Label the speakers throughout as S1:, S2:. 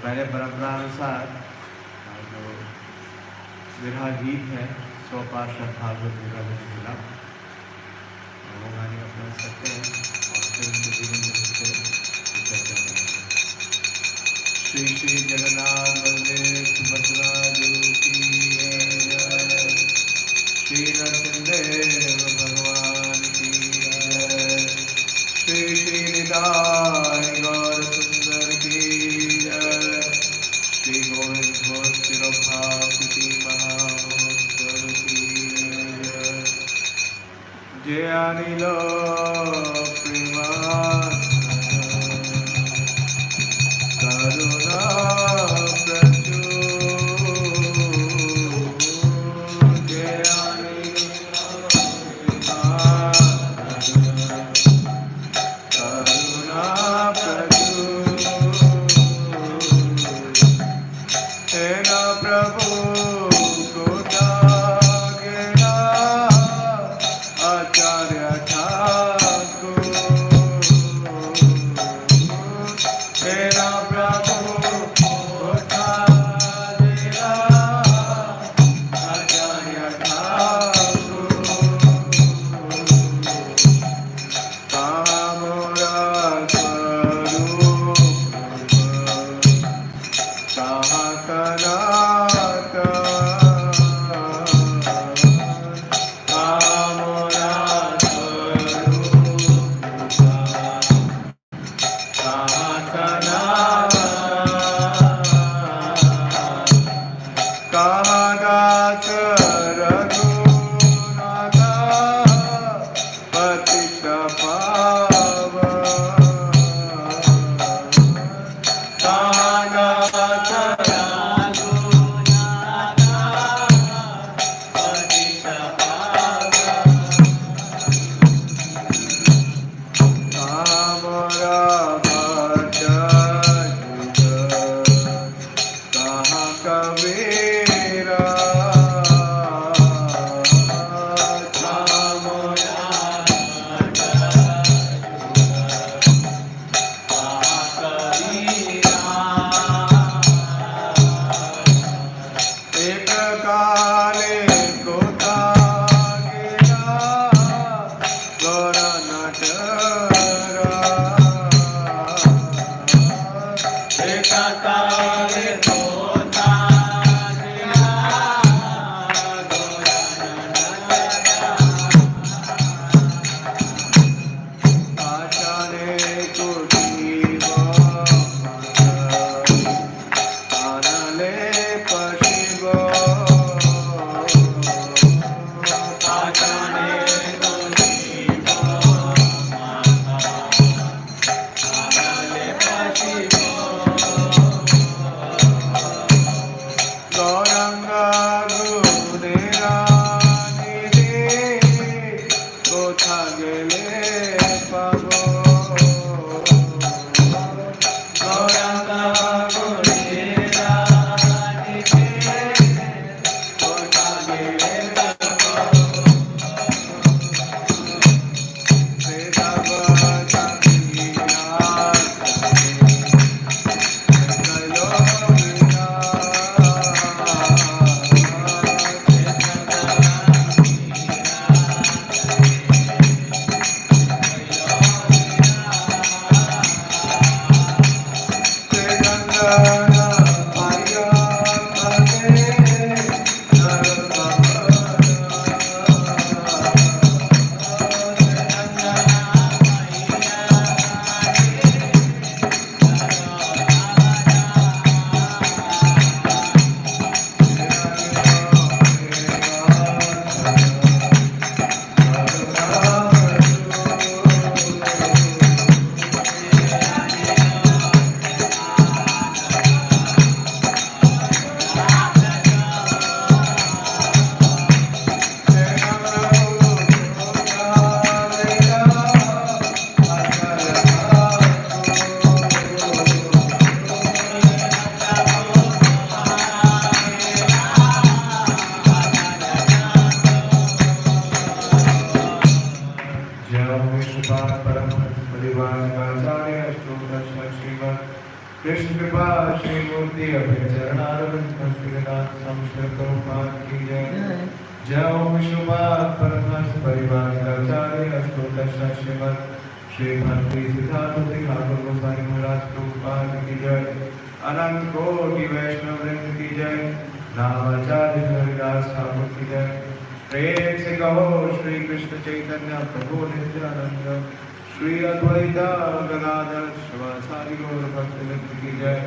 S1: पहले परंपरा अनुसार जो विरहा गीत है 100 पार्षद भागवत का जो मिला वो गाने अपना सकते हैं और फिर उनके जीवन में उससे चर्चा करेंगे। श्री श्री जगन्नाथ बलदेव सुभद्रा जी की जय। श्री नरसिंहदेव भगवान की जय। श्री श्री निताय गौर सुंदर की जय। श्री गोविंद घोष तिरुभावती महामहोत्सव की जय। जय अनिल करुणा प्रचुर जय अनिल करुणा प्रचुर तेना प्रभु आचार्य ठाकुर तेरा प्रभु आचार्य ठाकुर कामोरा स्वरूप कहाँ सनातन मूर्ति अपने चरणारविंद संस्कृत की जय। जय ओम शुभात परमहंस परिवार आचार्य अष्टोत्तर श्रीमद श्री भक्ति सिद्धार्थ ठाकुर गोस्वामी महाराज प्रभुपाद की जय। अनंत कोटि वैष्णव वृंद की जय। नामाचार्य हरिदास ठाकुर की जय। प्रेम से कहो श्री कृष्ण चैतन्य प्रभु नित्यानंद श्री अद्वैता गदाधर शिवासादि गौर भक्तवृंद की जय।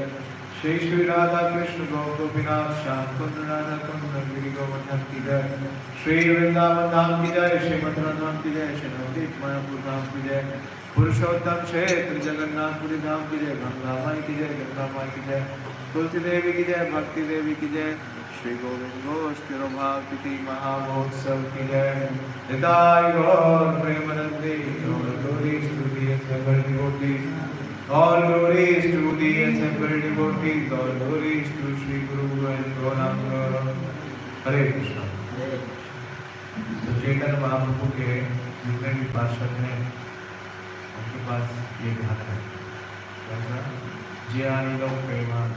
S1: श्री श्री राधा कृष्ण गोपीनाथ श्याम कुंद राधा कुंद गिरि गोवर्धन की जय। श्री वृंदावन धाम की जय। श्री मथुरा धाम की जय। श्री नवदीप मायापुर धाम की जय। पुरुषोत्तम क्षेत्र जगन्नाथपुरी धाम की जय। गंगा माई की जय। गंगा माई की जय। तुलसी देवी की जय। भक्ति देवी की जय। श्री गोविंद घोष तिरुभावती महामहोत्सव की जय। निताय गौर प्रेमानंदे गौर गौरी स्तुति असंबर devotees. All glories to the assembled devotees. All glories to Sri Guru and Gauranga. हरे कृष्णा। तो चैतन्य महाप्रभु के जितने भी पार्षद हैं उनके पास ये ध्यान है कैसा ज्ञानी लोग प्रेमान,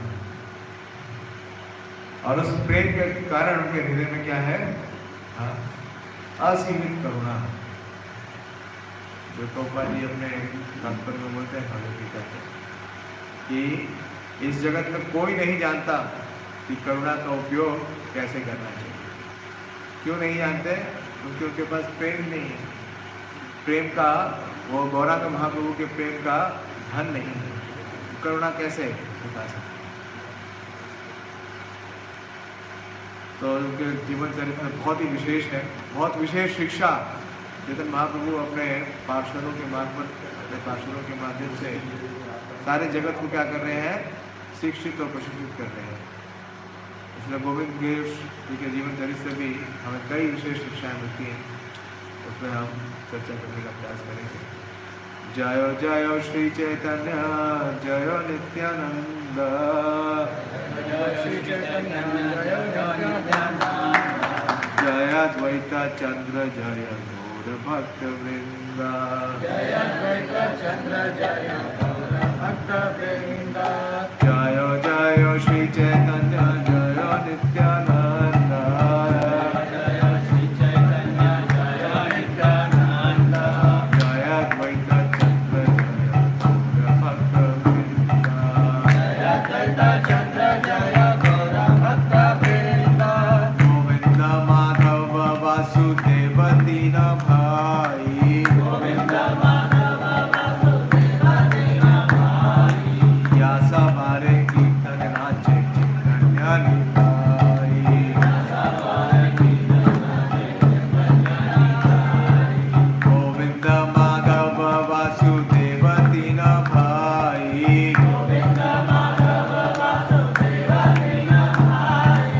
S1: और उस प्रेम के कारण उनके हृदय में क्या है? असीमित करुणा। जो टोपा जी अपने तात्पर्य में बोलते हैं भगवदगीता कि इस जगत में कोई नहीं जानता कि करुणा का उपयोग कैसे करना चाहिए। क्यों नहीं जानते? क्योंकि उनके पास प्रेम नहीं है। प्रेम का, वो गौरांग महाप्रभु के प्रेम का धन नहीं है। करुणा कैसे बता सकते? तो उनके जीवन चरित्र बहुत ही विशेष है, बहुत विशेष शिक्षा चैतन्य महाप्रभु अपने पार्षदों के मार्फत, अपने पार्षदों के माध्यम से सारे जगत को क्या कर रहे हैं? शिक्षित और प्रशिक्षित कर रहे हैं। इसलिए गोविंद गिरीश जी के जीवन चरित्र से भी हमें कई विशेष शिक्षाएं मिलती हैं, उसमें हम चर्चा करने का प्रयास करेंगे। जय जय श्री चैतन्य जय नित्यानंद। जय अद्वैता चंद्र जय गौर भक्त वृंदा। जय अद्वैता चंद्र जय गौर भक्त वृंदा। जय जय श्री चैतन्य जय नित्यानंद। जय श्री चैतन्य जय नित्यानंद। जय अद्वैता चंद्र जय गौर भक्त वृंदा। जय अद्वैता चंद्र जय गौर भक्त वृंदा। गोविंद माधव वासुदेव दीन भाई। गोविंद माधव वासुदेव दीन भाई। या सवारे कीर्तन नाचे चैतन्य निताई। या सवारे कीर्तन नाचे चैतन्य निताई। गोविंद माधव वासुदेव दीन भाई। गोविंद माधव वासुदेव दीन भाई।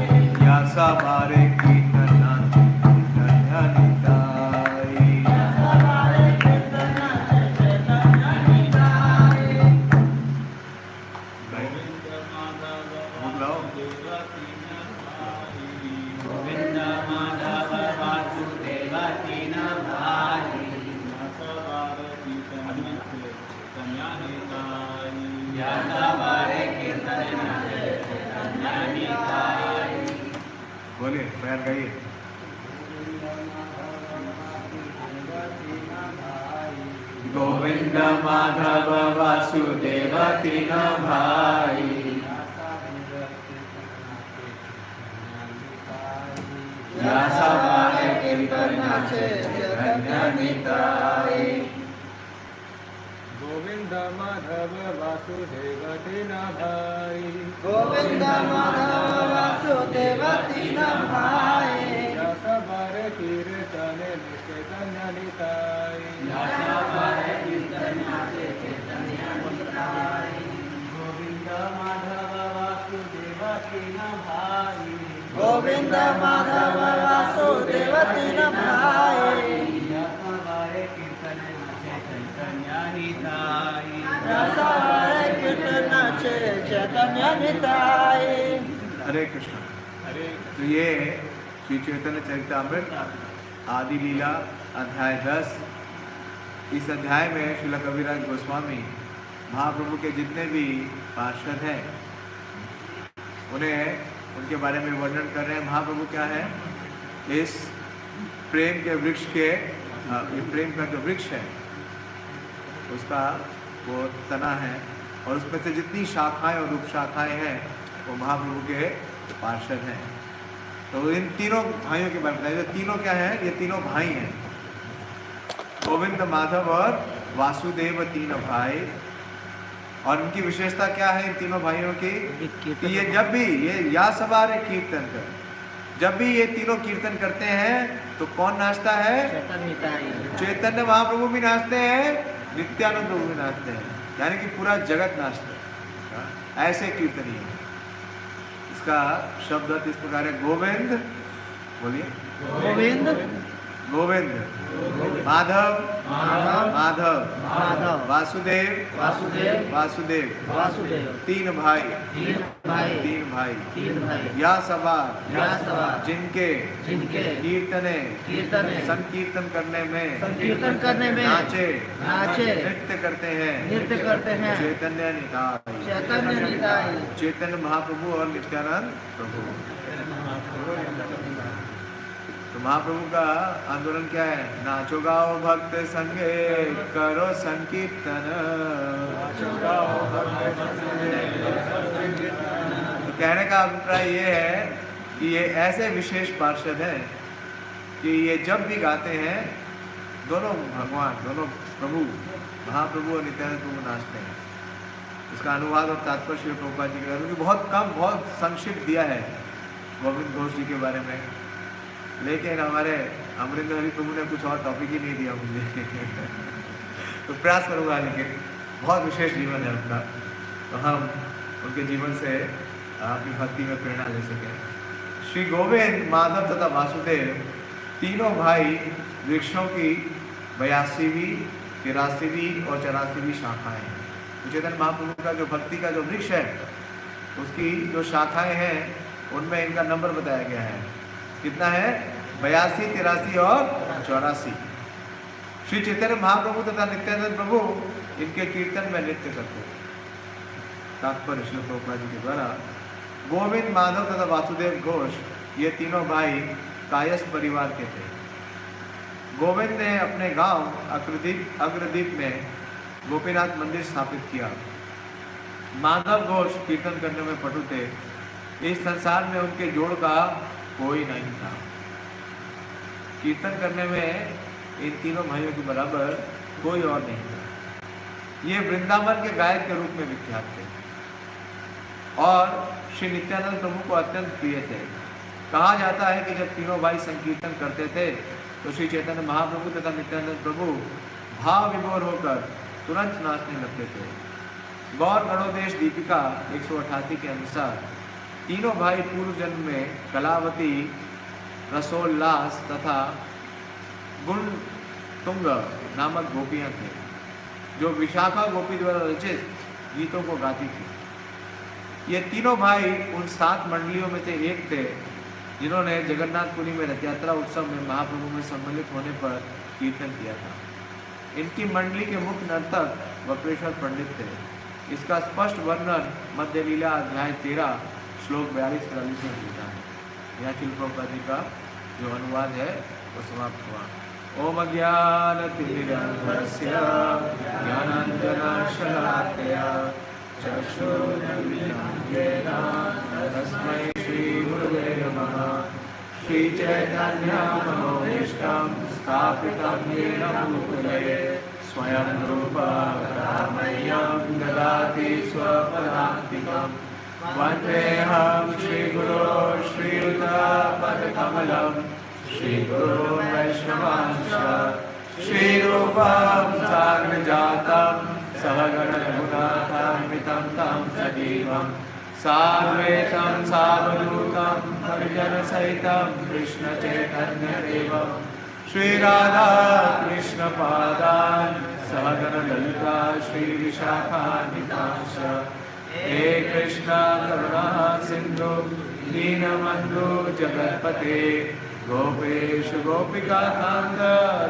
S1: या सवारे कीर्तन नाचे चैतन्य निताई। या सवारे कीर्तन नाचे चैतन्य निताई। गोविंद माधव वासुदेव दीन भाई। या सवारे कीर्तन नाचे चैतन्य निताई। बोलिए, पैर गाइए। गोविंद माधव वासुदेव तीन भाई। या सवारे कीर्तन नाचे चैतन्य निताई। गोविंद माधव वासुदेव तीन भाई। गोविंद माधव वासुदेव तीन भाई। या सवारे कीर्तन नाचे चैतन्य निताई। या सवारे कीर्तन नाचे चैतन्य निताई। गोविंद माधव वासुदेव तीन भाई। गोविंद माधव वासुदेव तीन भाई। या सवारे कीर्तन नाचे चैतन्य निताई। या सवारे कीर्तन नाचे चैतन्य निताई। हरे कृष्ण। तो ये श्री चैतन्य चरितामृत आदि लीला अध्याय 10। इस अध्याय में श्रील कविराज गोस्वामी महाप्रभु के जितने भी पार्षद हैं उन्हें उनके बारे में वर्णन कर रहे हैं। महाप्रभु क्या है, इस प्रेम के वृक्ष के ये प्रेम का जो वृक्ष है उसका वो तना है, और उसमें से जितनी शाखाएं और उपशाखाएं हैं वो महाप्रभु के पार्षद हैं। तो इन तीनों भाइयों के बारे में बताइए। तीनों क्या है, ये तीनों भाई हैं, गोविंद, माधव और वासुदेव, तीनों भाई। और उनकी विशेषता क्या है इन तीनों भाइयों की, कि ये जब भी ये या सवार कीर्तन कर, जब भी ये तीनों कीर्तन करते हैं तो कौन नाचता है, चैतन्य महाप्रभु भी नाचते हैं, नित्यानंद प्रभु भी नाचते हैं, यानी कि पूरा जगत नाचता है। ऐसे कीर्तनीय है। इसका शब्द अर्थ इस प्रकार है, गोविंद, बोलिए
S2: गोविंद,
S1: गोविंद, माधव,
S2: माधव,
S1: माधव, वासुदेव,
S2: वासुदेव,
S1: वासुदेव,
S2: वासुदेव,
S1: तीन भाई,
S2: तीन भाई,
S1: तीन भाई,
S2: तीन भाई,
S1: या सवार, जिनके कीर्तने, संकीर्तन करने में, नाचे, नृत्य करते हैं, चैतन्य निताय, चैतन्य महाप्रभु और नित्यानंद प्रभु। तो महाप्रभु का आंदोलन क्या है, नाचो गाओ भक्त संगे करो संकीर्तन। तो कहने का अभिप्राय ये है कि ये ऐसे विशेष पार्षद हैं कि ये जब भी गाते हैं दोनों भगवान, दोनों प्रभु, महाप्रभु और नित्यानंद प्रभु नाचते हैं। इसका अनुवाद और तात्पर्य श्री प्रभुपाद जी के, क्योंकि बहुत कम, बहुत संक्षिप्त दिया है गोविंद घोष जी के बारे में, लेकिन हमारे अमरिंदर हरि प्रभु ने कुछ और टॉपिक ही नहीं दिया मुझे तो प्रयास करूँगा, लेकिन बहुत विशेष जीवन है उनका, तो हम उनके जीवन से अपनी भक्ति में प्रेरणा ले सकें। श्री गोविंद, माधव तथा वासुदेव तीनों भाई वृक्षों की 82वीं, 83वीं और 84वीं शाखाएं हैं। चैतन्य महाप्रभु का जो भक्ति का जो वृक्ष है उसकी जो शाखाएं हैं उनमें इनका नंबर बताया गया है, कितना है, 82, 83 और 84। श्री चैतन्य महाप्रभु तथा नित्यानंद प्रभु इनके कीर्तन में नृत्य करते थे। तात्पर्य श्री प्रभुपाद जी के द्वारा, गोविंद, माधव तथा वासुदेव घोष ये तीनों भाई कायस्थ परिवार के थे। गोविंद ने अपने गांव अग्रदीप में गोपीनाथ मंदिर स्थापित किया। माधव घोष कीर्तन करने में पटु थे। इस संसार में उनके जोड़ का कोई नहीं था। कीर्तन करने में इन तीनों भाइयों के बराबर कोई और नहीं था। ये वृंदावन के गायक के रूप में विख्यात थे और श्री नित्यानंद प्रभु को अत्यंत प्रिय थे। कहा जाता है कि जब तीनों भाई संकीर्तन करते थे तो श्री चैतन्य महाप्रभु तथा नित्यानंद प्रभु भाव विभोर होकर तुरंत नाचने लगते थे। गौर गणोदेश दीपिका 188 के अनुसार तीनों भाई पूर्व जन्म में कलावती, रसोल्लास तथा गुणतुंग नामक गोपियां थे, जो विशाखा गोपी द्वारा रचित गीतों को गाती थी। ये तीनों भाई उन 7 मंडलियों में से एक थे जिन्होंने जगन्नाथपुरी में रथ यात्रा उत्सव में महाप्रभु में सम्मिलित होने पर कीर्तन किया था। इनकी मंडली के मुख्य नर्तक वक्रेश्वर पंडित थे। इसका स्पष्ट वर्णन मध्य लीला अध्याय 13 श्लोक 42-43 में मिलता है। यहाँ श्रील प्रभुपाद जी का जो अनुवाद है वो समाप्त हुआ। ओम अज्ञानतिमिरान्धस्य ज्ञानाञ्जनशलाकया चक्षुरुन्मीलितं तस्मै श्रीगुरवे नमः। श्रीचैतन्यमनोभीष्टं स्थापितं येन भूतले स्वयं रूपा मह्यं ददाति स्वपदान्तिकं। वन्देऽहं श्रीगुरो श्रीयुतपदकमलं श्रीगुरो वैष्णवांश्च श्रीरूपं साग्रजातं सहगणरघुनाथान्वितं तं सजीवं साद्वैतं सावधूतं परिजनसहितं कृष्णचैतन्यदेवं श्रीराधा कृष्णपादान् सहगणललिता श्रीविशाखान्वितांश्च। हे कृष्ण करुणा सिंधु दीनबन्धु जगत्पते गोपेश गोपिकाकान्त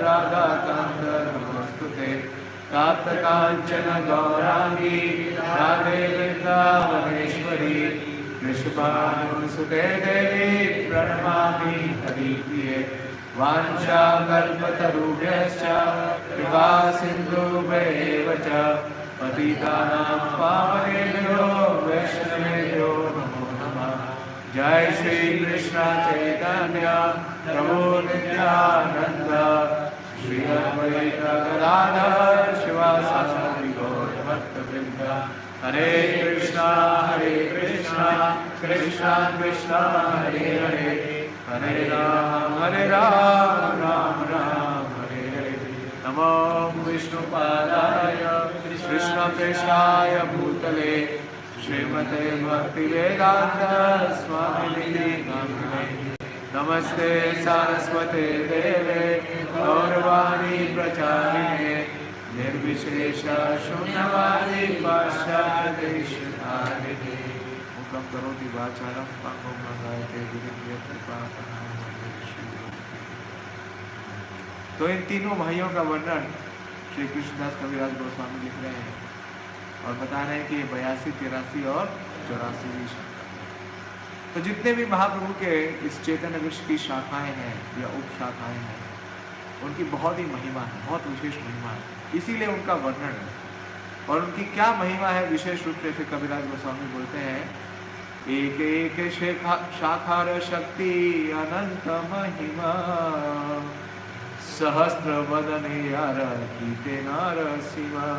S1: राधाकान्त नमोस्तुते। तप्तकाञ्चन गौरांगी राधे वृन्दावनेश्वरी कृष्णानुसुते देवी प्रणमामि हरिप्रिये वाञ्छाकल्पतरुभ्यश्च कृपा सिन्धुभ्येव च पतितानां पावनेभ्यो वैष्णवेभ्यो नमो नमः। जय श्री कृष्ण चैतन्य प्रभु नित्यानंद श्री अद्वैत गदाधर शिवासादि गौरभक्तवृंद। हरे कृष्णा कृष्णा कृष्णा हरे हरे, हरे राम राम राम हरे हरे। नमो विष्णुपादाय कृष्णप्रेष्ठाय भूतले श्रीमते भक्तिवेदांत स्वामिनिधि नामिने। नमस्ते सारस्वते देवे गौरवाणी प्रचारिणे निर्विशेष शून्यवादी पाश्चात्यदेशधारिणे। मुखं करोति वाचालं पापं न जायते गिरिं कृपापहारं। तो इन तीनों भाइयों का वर्णन श्री कृष्णदास कविराज गोस्वामी लिख रहे हैं और बता रहे हैं कि ये 82, 83 और 84वीं शाखा। तो जितने भी महाप्रभु के इस चैतन्य वृक्ष की शाखाएं हैं या उप शाखाएं हैं, उनकी बहुत ही महिमा है, बहुत विशेष महिमा है, इसीलिए उनका वर्णन है। और उनकी क्या महिमा है विशेष रूप से कविराज गोस्वामी बोलते हैं, एक एक शाखार शक्ति अनंत महिमा सहस्त्र वदने यार कीते नारसिंहा।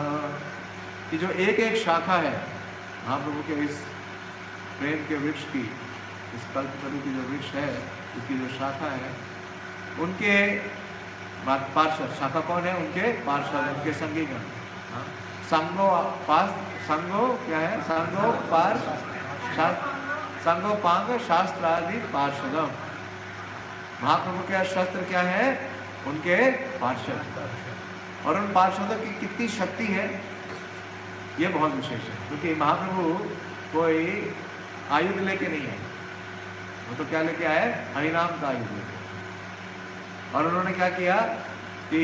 S1: कि जो एक एक शाखा है महाप्रभु के इस प्रेम के वृक्ष की, इस कल्पतरु की जो वृक्ष है, उसकी जो शाखा है, उनके पार्षद, शाखा कौन है? उनके पार्षद, उनके संगीगण। संगो क्या है? संगोपांग शास्त्रादि पार्षदम। महाप्रभु के शस्त्र क्या है? उनके पार्षद। और उन पार्षदों की कितनी शक्ति है, ये बहुत विशेष है। क्योंकि महाप्रभु कोई आयुध लेके नहीं है, वो तो क्या लेके आए? हरिनाम का आयुध लेके। और उन्होंने क्या किया कि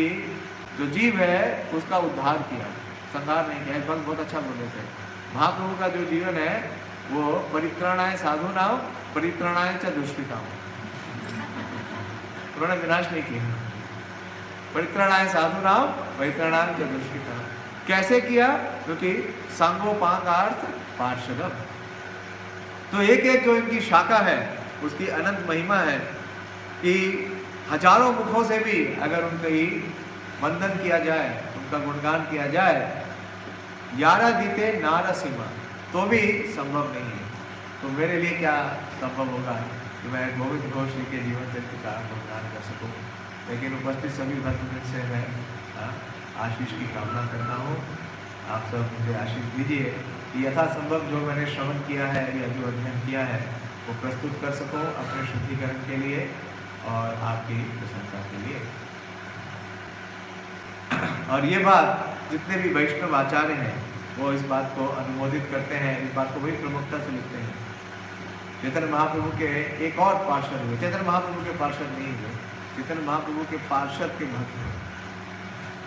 S1: जो जीव है उसका उद्धार किया, संहार नहीं किया। भक्त बहुत अच्छा बोले थे, महाप्रभु का जो जीवन है वो परित्राणाय साधुनाम परित्राणाय च दुष्कृताम। उन्होंने विनाश नहीं किया। परित्राणाय साधुनाम परित्राणाय च दुष्कृताम कैसे किया? क्योंकि सांगोपांग अर्थ पार्षदम। तो एक एक जो इनकी शाखा है उसकी अनंत महिमा है कि हजारों मुखों से भी अगर उनका ही वंदन किया जाए, उनका गुणगान किया जाए, यारा दीते नारसिंहा, तो भी संभव नहीं है। तो मेरे लिए क्या संभव होगा कि मैं गोविंद घोष जी के जीवन चरित्र का गुणगान कर सकूं। लेकिन उपस्थित सभी भक्तों से मैं आशीष की कामना करता हूँ। आप सब मुझे आशीष दीजिए कि यथासंभव जो मैंने श्रवण किया है या जो अध्ययन किया है वो प्रस्तुत कर सकूं अपने शुद्धिकरण के लिए और आपकी प्रसन्नता के लिए। और ये बात जितने भी वैष्णव आचार्य हैं वो इस बात को अनुमोदित करते हैं, इस बात को बड़ी प्रमुखता से लिखते हैं। चैतन्य महाप्रभु के एक और पार्षद हुए, चैतन्य महाप्रभु के पार्षद नहीं हुए, चैतन्य महाप्रभु के पार्षद के भक्त हुए।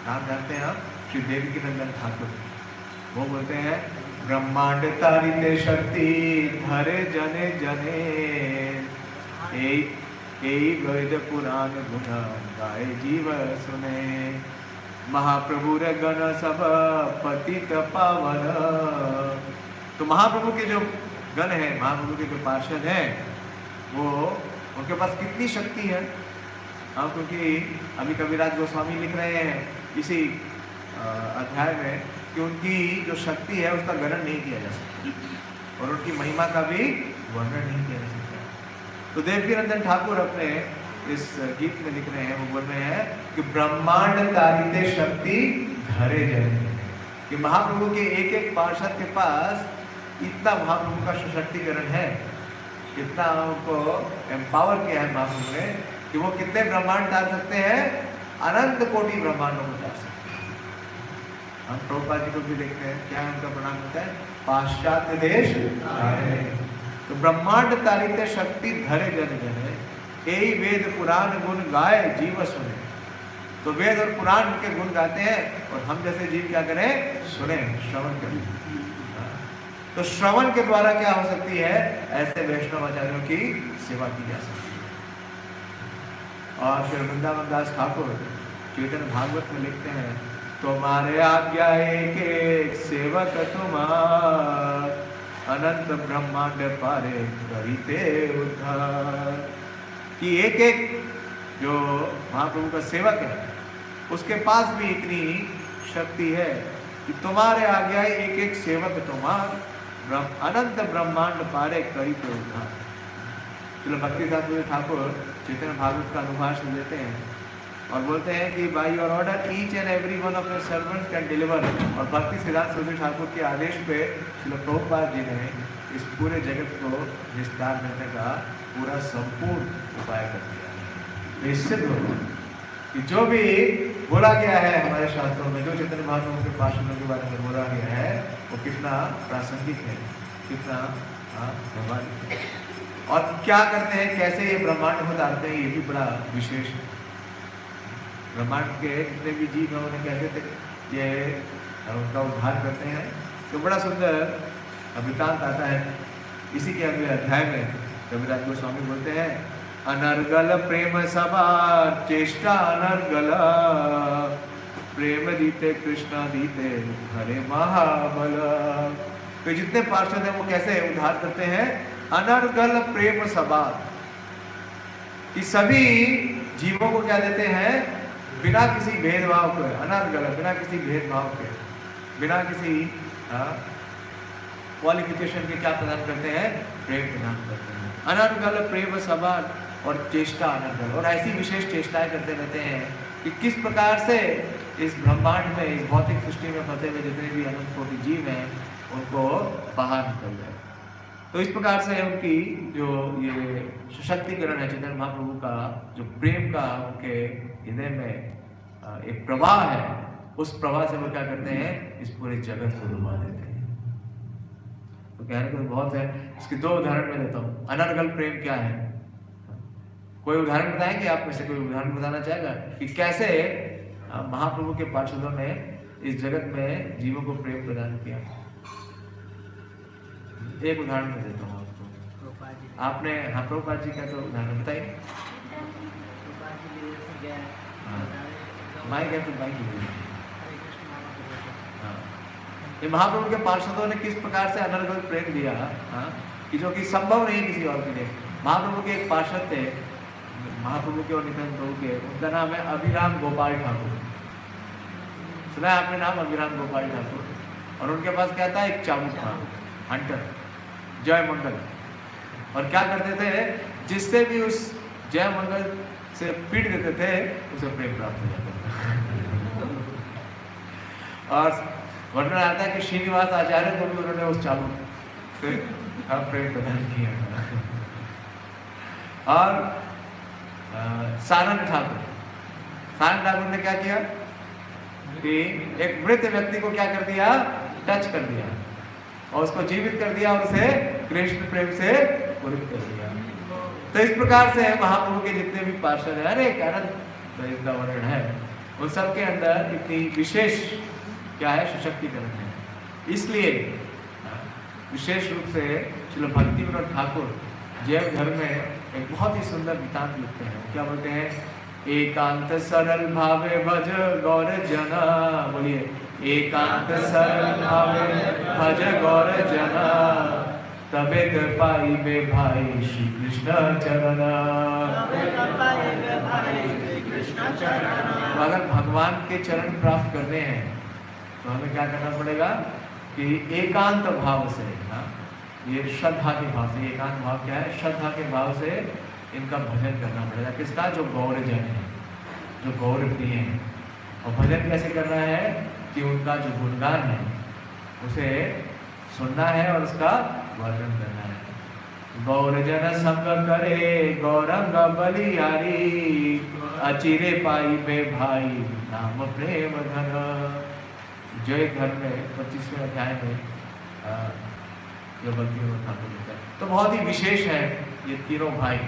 S1: नाम जानते हैं आप? श्री देवकीनंदन ठाकुर। वो बोलते हैं, ब्रह्मांड तारिते शक्ति धरे जने जने वेद पुराण गुण गाए जीव सुने महाप्रभु रे गण सब पतित पावन। तो महाप्रभु के जो गण है, महाप्रभु के जो पार्षद हैं, वो उनके पास कितनी शक्ति है। हाँ, क्योंकि अभी कविराज गोस्वामी लिख रहे हैं इसी अध्याय में कि उनकी जो शक्ति है उसका वर्णन नहीं किया जा सकता और उनकी महिमा का भी वर्णन नहीं किया जा सकता। तो देवकीनंदन ठाकुर अपने इस गीत में लिख रहे हैं, वो बोल रहे हैं कि ब्रह्मांड तारिते शक्ति धरे जने, कि महाप्रभु के एक एक पार्षद के पास इतना महाप्रभु का सशक्तिकरण है, इतना उनको एम्पावर किया है महाप्रभु ने कि वो कितने ब्रह्मांड तार सकते हैं? अनंत कोटि ब्रह्मांडों को तार सकते हैं। हम प्रभुपाद जी को भी देखते हैं, क्या उनका प्रणाम होता है? पाश्चात्य देश तारे। तो ब्रह्मांड तारिते शक्ति धरे जन जने यही वेद पुराण गुण गाए जीव सुने। तो वेद और पुराण के गुण गाते हैं और हम जैसे जीव क्या करें? सुने, श्रवण करें। तो श्रवण के द्वारा क्या हो सकती है, ऐसे वैष्णव आचार्यों की सेवा की जा सकती है। और श्री वृंदावन दास ठाकुर चैतन्य भागवत में लिखते हैं, तुम्हारे आज्ञा एक एक सेवक तुम्हार, अनंत ब्रह्मांड पारे करीते उद्धार। कि एक एक जो महाप्रभु का सेवक है उसके पास भी इतनी शक्ति है कि तुम्हारे आज्ञा एक एक सेवक तुम्हार, अनंत ब्रह्मांड पारे करीते उद्धार। चलो भक्ति दास ठाकुर चैतन्य भागवत का अनुभाषण देते हैं और बोलते हैं कि by your order each and every one of your servants can deliver. और भक्ति सिद्धांत सरस्वती ठाकुर के आदेश पे श्रील प्रभुपाद जी ने इस पूरे जगत को विस्तार करने का पूरा संपूर्ण उपाय कर दिया। निश्चित हो कि जो भी बोला गया है हमारे शास्त्रों में, जो चैतन्य महाप्रभु के पार्षदों के बारे में बोला गया है, वो कितना प्रासंगिक है, कितना व्यवहारिक है। और क्या करते हैं, कैसे ये ब्रह्मांड में उतारते हैं, ये भी बड़ा विशेष है। ब्रह्मांड के जितने भी जीव हैं उन्हें कैसे ये उनका उद्धार करते हैं, तो बड़ा सुंदर वृत्तांत आता है। इसी के अगले अध्याय में रविदास गोस्वामी बोलते हैं, अनर्गल प्रेम सवार चेष्टा अनर्गल, प्रेम दीते कृष्णा दीते हरे महाबल। तो जितने पार्षद हैं वो कैसे उद्धार करते हैं, अनर्गल प्रेम सवार, कि सभी जीवों को क्या देते हैं, बिना किसी भेदभाव के, अनर्गल बिना किसी भेदभाव के, बिना किसी क्वालिफिकेशन के क्या प्रदान करते हैं, प्रेम प्रदान करते हैं। अनर्गल प्रेम सवार और चेष्टा अनर्गल, और ऐसी विशेष चेष्टाएं करते रहते हैं कि किस प्रकार से इस ब्रह्मांड में, इस भौतिक सृष्टि में फंसे हुए जितने भी अनंत कोटि जीव हैं उनको बाहर निकल जाए। तो इस प्रकार से उनकी जो ये सशक्तिकरण है चैतन्य महाप्रभु का, जो प्रेम का उनके हृदय में एक प्रवाह है, उस प्रवाह से वो क्या करते हैं, इस पूरे जगत को डुबा देते हैं। तो कहने को बहुत है, इसके दो उदाहरण मैं देता हूँ। अनर्गल प्रेम क्या है, कोई उदाहरण बताएंगे आप में से, कोई उदाहरण बताना चाहेगा कि कैसे महाप्रभु के पार्षदों ने इस जगत में जीवों को प्रेम प्रदान किया? एक उदाहरण मैं देता हूँ आपको। आपने प्रभुपाद जी का तो उदाहरण बताइए। माइक है तो माइक ये महाप्रभु के पार्षदों ने किस प्रकार से अनर्गल प्रेम दिया, कि जो कि संभव नहीं किसी और के लिए। महाप्रभु के एक पार्षद थे, महाप्रभु के और नित्यानंद प्रभु के, उनका नाम है अभिराम गोपाल ठाकुर। सुना है आपने नाम अभिराम गोपाल ठाकुर? और उनके पास क्या था, एक चाबुक था, हंटर, जय मंगल। और क्या करते थे, जिससे भी उस जय मंगल से पीट देते थे उसे प्रेम प्राप्त हो जाता था। और वर्णन आता है कि श्रीनिवास आचार्य को भी उन्होंने उस चाबुक से प्रेम प्रदान किया। और सारंग ठाकुर ने क्या किया कि एक मृत व्यक्ति को क्या कर दिया, टच कर दिया और उसको जीवित कर दिया और उसे कृष्ण प्रेम से पूरित कर दिया। तो इस प्रकार से महाप्रभु के जितने भी पार्षद हैं, अरे अनंत इसका वर्णन है, उन सब के अंदर इतनी विशेष क्या है, सशक्तिकरण है। इसलिए विशेष रूप से श्रील भक्ति विनोद ठाकुर जैव धर्म में एक बहुत ही सुंदर वृत्तांत लिखते हैं। क्या बोलते हैं, एकांत सरल भावे भज गौर जना। बोलिए, एकांत सरल भावे भज गौर जना, तबे पाई बे भाई श्री कृष्ण चरण। अगर भगवान के चरण प्राप्त करने हैं तो हमें क्या करना पड़ेगा कि एकांत भाव से, ये श्रद्धा के भाव से, एकांत भाव क्या है, श्रद्धा के भाव से इनका भजन करना पड़ेगा। किसका, जो गौर जन है, जो गौर प्रिय है। और भजन कैसे करना है कि उनका जो गुणगान है उसे सुनना है और उसका वर्णन करना है। गौर जन संग करे गौरंग बलिहारी, अचिरे पाई बे भाई नाम प्रेम धन। जय धर्म में 25वें अध्याय में भक्ति विनोद ठाकुर लिखा है। तो बहुत ही विशेष है ये तीनों भाई,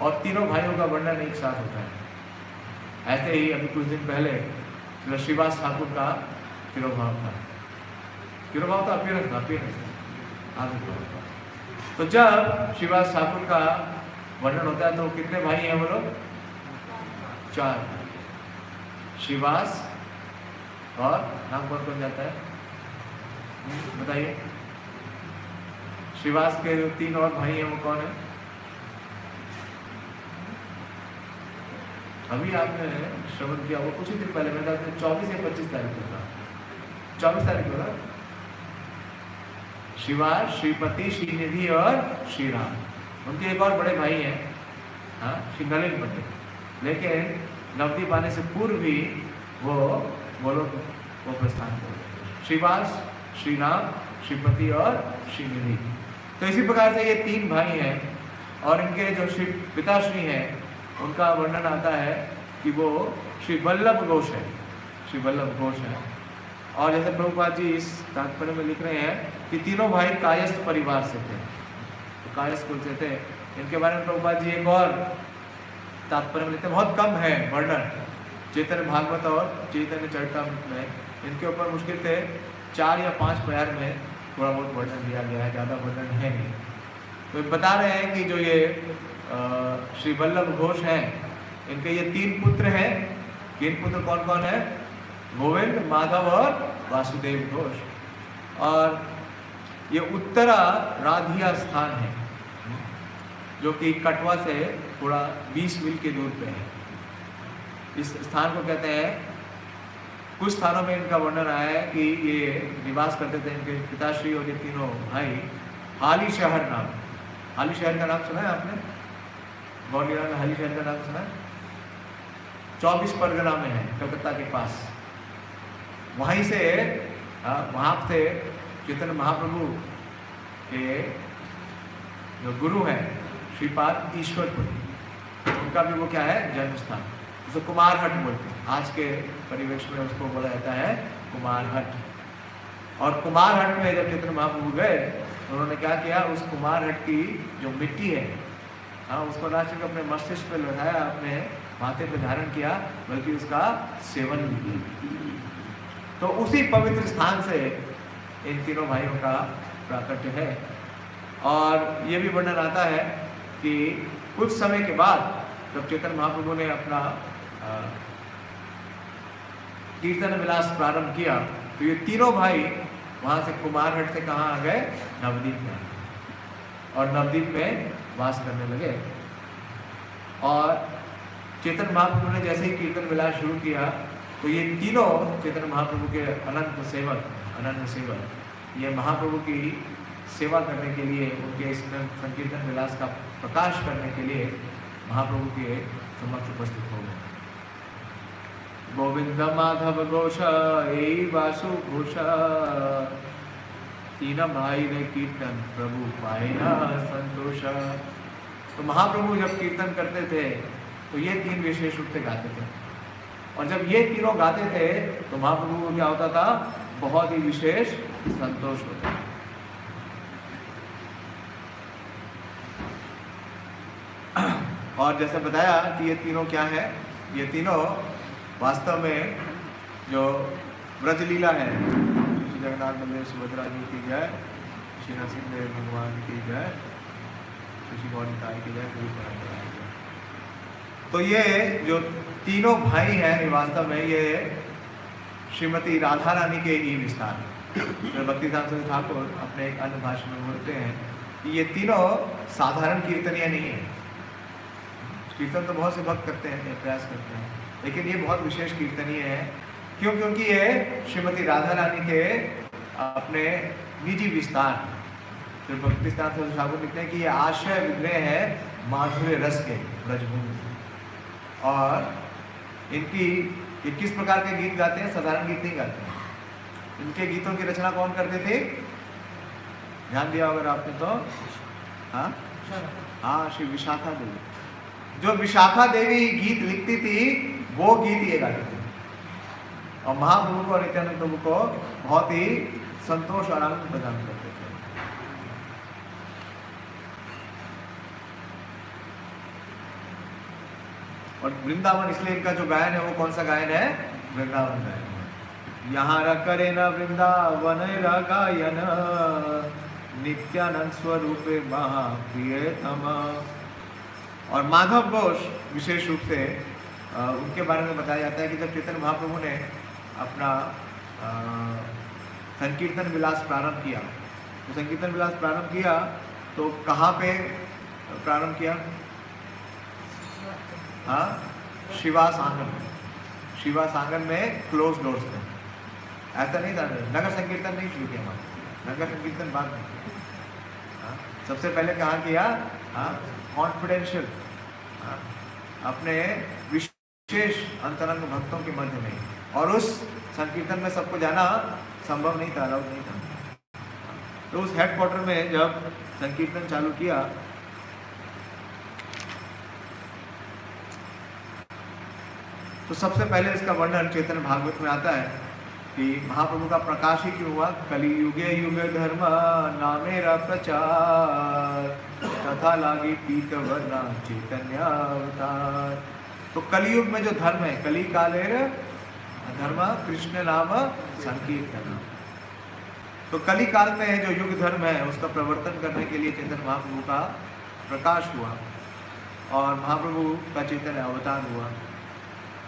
S1: और तीनों भाइयों का वर्णन एक साथ होता है। ऐसे ही अभी कुछ दिन पहले श्रीवास ठाकुर का तिरोभाव था। तिरोभाव तो अपीयरेंस था, आगे प्रभुपाद। तो जब श्रीवास ठाकुर का वर्णन होता है तो कितने भाई हैं वो लोग? 4। श्रीवास और नाम कौन कौन जाता है बताइए? श्रीवास के 3 और भाई हैं वो कौन है? अभी आपने श्रवण किया वो कुछ ही दिन पहले, मेरे 24 या 25 तारीख को था, 24 तारीख को था। श्रीवास, श्रीपति, श्रीनिधि और श्री राम, उनके एक और बड़े भाई हैं, हाँ, श्री नलिन पंडित। लेकिन नवदीप आने से पूर्व ही वो प्रस्थान कर गए। श्रीवास, श्री राम, श्रीपति और श्रीनिधि। तो इसी प्रकार से ये 3 भाई हैं और इनके जो श्री पिताश्री हैं उनका वर्णन आता है कि वो श्री वल्लभ घोष है, श्री वल्लभ घोष है। और जैसे प्रभुपाद जी इस तात्पर्य में लिख रहे हैं कि तीनों भाई कायस्थ परिवार से थे, तो कायस्थ कुल से थे। इनके बारे में प्रभुपाद जी एक और तात्पर्य में लिखते हैं, बहुत कम है वर्णन चैतन्य भागवत और चैतन्य चरितामृत में, इनके ऊपर मुश्किल से 4 या 5 प्यार में थोड़ा बहुत वर्णन दिया गया है, ज़्यादा वर्णन है नहीं। तो बता रहे हैं कि जो ये श्री वल्लभ घोष हैं, इनके ये 3 पुत्र हैं। 3 पुत्र कौन कौन है? गोविंद, माधव और वासुदेव घोष। और ये उत्तरा राधिया स्थान है जो कि कटवा से थोड़ा 20 मील के दूर पे है। इस स्थान को कहते हैं, कुछ स्थानों में इनका वर्णन आया है कि ये निवास करते थे, इनके पिताश्री और ये तीनों भाई हाली शहर नाम। हाली शहर का नाम सुना है आपने? ग्वालियर में हाली शहर का नाम सुना है? 24 परगना में है, कलकत्ता के पास। वहीं से वहाँ से चैतन्य महाप्रभु के जो गुरु हैं श्रीपाद ईश्वरपुरी, उनका भी वो क्या है? जन्म स्थान। उसको कुमारहट बोलते हैं, आज के परिवेश में उसको बोला जाता है कुमारहट। और कुमारहट में जब चैतन्य महाप्रभु गए तो उन्होंने क्या किया? उस कुमारहट की जो मिट्टी है, हाँ, उसको राष्ट्र को अपने मस्तिष्क पे लगाया, अपने माथे पे धारण किया, बल्कि उसका सेवन भी किया। तो उसी पवित्र स्थान से इन तीनों भाइयों का प्राकट्य है। और ये भी वर्णन आता है कि कुछ समय के बाद जब चैतन्य महाप्रभु ने अपना कीर्तन विलास प्रारंभ किया तो ये तीनों भाई वहाँ से कुमारहट से कहाँ आ गए? नवदीप में। और नवदीप में वास करने लगे। और चैतन्य महाप्रभु ने जैसे ही कीर्तन विलास शुरू किया तो ये तीनों चैतन्य महाप्रभु के अनंत सेवक, ये महाप्रभु की सेवा करने के लिए, उनके इस संकीर्तन विलास का प्रकाश करने के लिए महाप्रभु के समक्ष उपस्थित हो गए। गोविंद माधव घोष ए वासु घोष, तीन भाई ने कीर्तन प्रभु पाए ना संतोष। तो महाप्रभु जब कीर्तन करते थे तो ये 3 विशेष रूप से गाते थे, और जब ये तीनों गाते थे तो महाप्रभु को क्या होता था? बहुत ही विशेष संतोष होता था। और जैसे बताया कि ये तीनों क्या है? ये तीनों वास्तव में जो व्रजलीला है, श्री जगन्नाथ बलदेव सुभद्रा जी की जय, श्री नरसिंह भगवान की जय, श्री गौरीताई की जय, गुरु परंपरा की जय। तो ये जो तीनों भाई हैं ये वास्तव में ये श्रीमती राधा रानी के ही विस्तार है। भक्ति सांस्कृतिक ठाकुर अपने एक अन्य भाषण में बोलते हैं कि ये तीनों साधारण कीर्तनिया नहीं है। कीर्तन तो बहुत से भक्त करते हैं, प्रयास करते हैं, लेकिन ये बहुत विशेष कीर्तनीय है। क्यों? क्योंकि ये श्रीमती राधा रानी के अपने निजी विस्तार। तो भक्ति सांस्कृतिक ठाकुर लिखते हैं कि ये आशय विग्रह है माधुर्य रस के ब्रजभूमि। और इनकी ये किस प्रकार के गीत गाते हैं? साधारण गीत नहीं गाते हैं। इनके गीतों की रचना कौन करते थे? ध्यान दिया अगर आपने तो? हाँ, श्री विशाखा देवी। जो विशाखा देवी गीत लिखती थी वो गीत ये गाते थे। और महाप्रभु को और नित्यानंद प्रभु को बहुत ही संतोष और आनंद प्रदान करते थे। और वृंदावन, इसलिए इनका जो गायन है वो कौन सा गायन है? वृंदावन गायन है। यहाँ करे न वृंदावन गायन, नित्यानंद स्वरूपे महाप्रियतम। और माधव घोष विशेष रूप से उनके बारे में बताया जाता है कि जब चैतन्य महाप्रभु ने अपना संकीर्तन विलास प्रारंभ किया, तो संकीर्तन विलास प्रारंभ किया तो कहाँ पे प्रारंभ किया? हाँ, शिवास आंगन में। शिवास आंगन में क्लोज डोर्स में। ऐसा नहीं था, नगर संकीर्तन नहीं शुरू किया वहाँ, नगर संकीर्तन बाद में किया। सबसे पहले कहाँ किया? कॉन्फिडेंशियल, अपने विशेष अंतरंग भक्तों के मध्य में। और उस संकीर्तन में सबको जाना संभव नहीं था, अलाउड नहीं था। तो उस हेडक्वार्टर में जब संकीर्तन चालू किया तो सबसे पहले इसका वर्णन चैतन्य भागवत में आता है कि महाप्रभु का प्रकाश ही क्यों हुआ? कलि युगे युगे धर्म नामेरा प्रचार तथा लागी पीत वर्णा चैतन्य अवतार। तो कलियुग में जो धर्म है, कली कालेर धर्म कृष्ण नाम संकीर्तन। तो कली काल में जो युग धर्म है उसका प्रवर्तन करने के लिए चैतन्य महाप्रभु का प्रकाश हुआ और महाप्रभु का चैतन्य अवतार हुआ।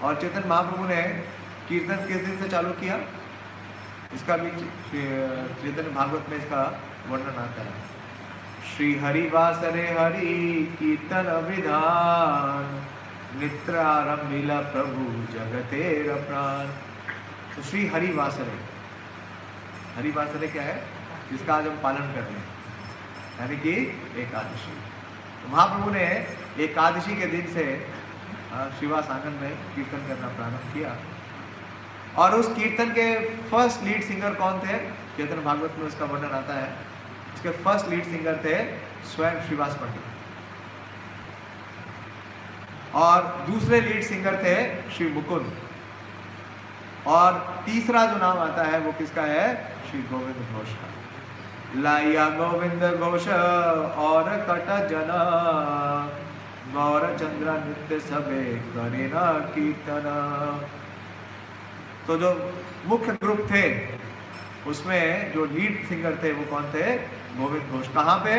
S1: और चैतन्य महाप्रभु ने कीर्तन किस दिन से चालू किया? इसका भी चैतन्य भागवत में इसका वर्णन आता है। श्री हरि वासरे हरि कीर्तन विधान नित्र आरंभिला प्रभु जगतेर प्राण। तो श्री हरि वासरे, हरि वासरे क्या है? जिसका आज हम पालन कर रहे हैं, यानी कि एकादशी। तो महाप्रभु ने एकादशी के दिन से शिवास आंगन में कीर्तन करना प्रारंभ किया। और उस कीर्तन के फर्स्ट लीड सिंगर कौन थे? चैतन्य भागवत में उसका वर्णन आता है। उसके फर्स्ट लीड सिंगर थे स्वयं श्रीवास पंडित। और दूसरे लीड सिंगर थे श्री मुकुंद। और तीसरा जो नाम आता है वो किसका है? श्री गोविंद घोष का। लाया गोविंद घोष और कट जना गौर चंद्र नित्य सबे करे न कीर्तन। तो जो मुख्य ग्रुप थे उसमें जो लीड सिंगर थे वो कौन थे? गोविंद घोष। कहाँ पे?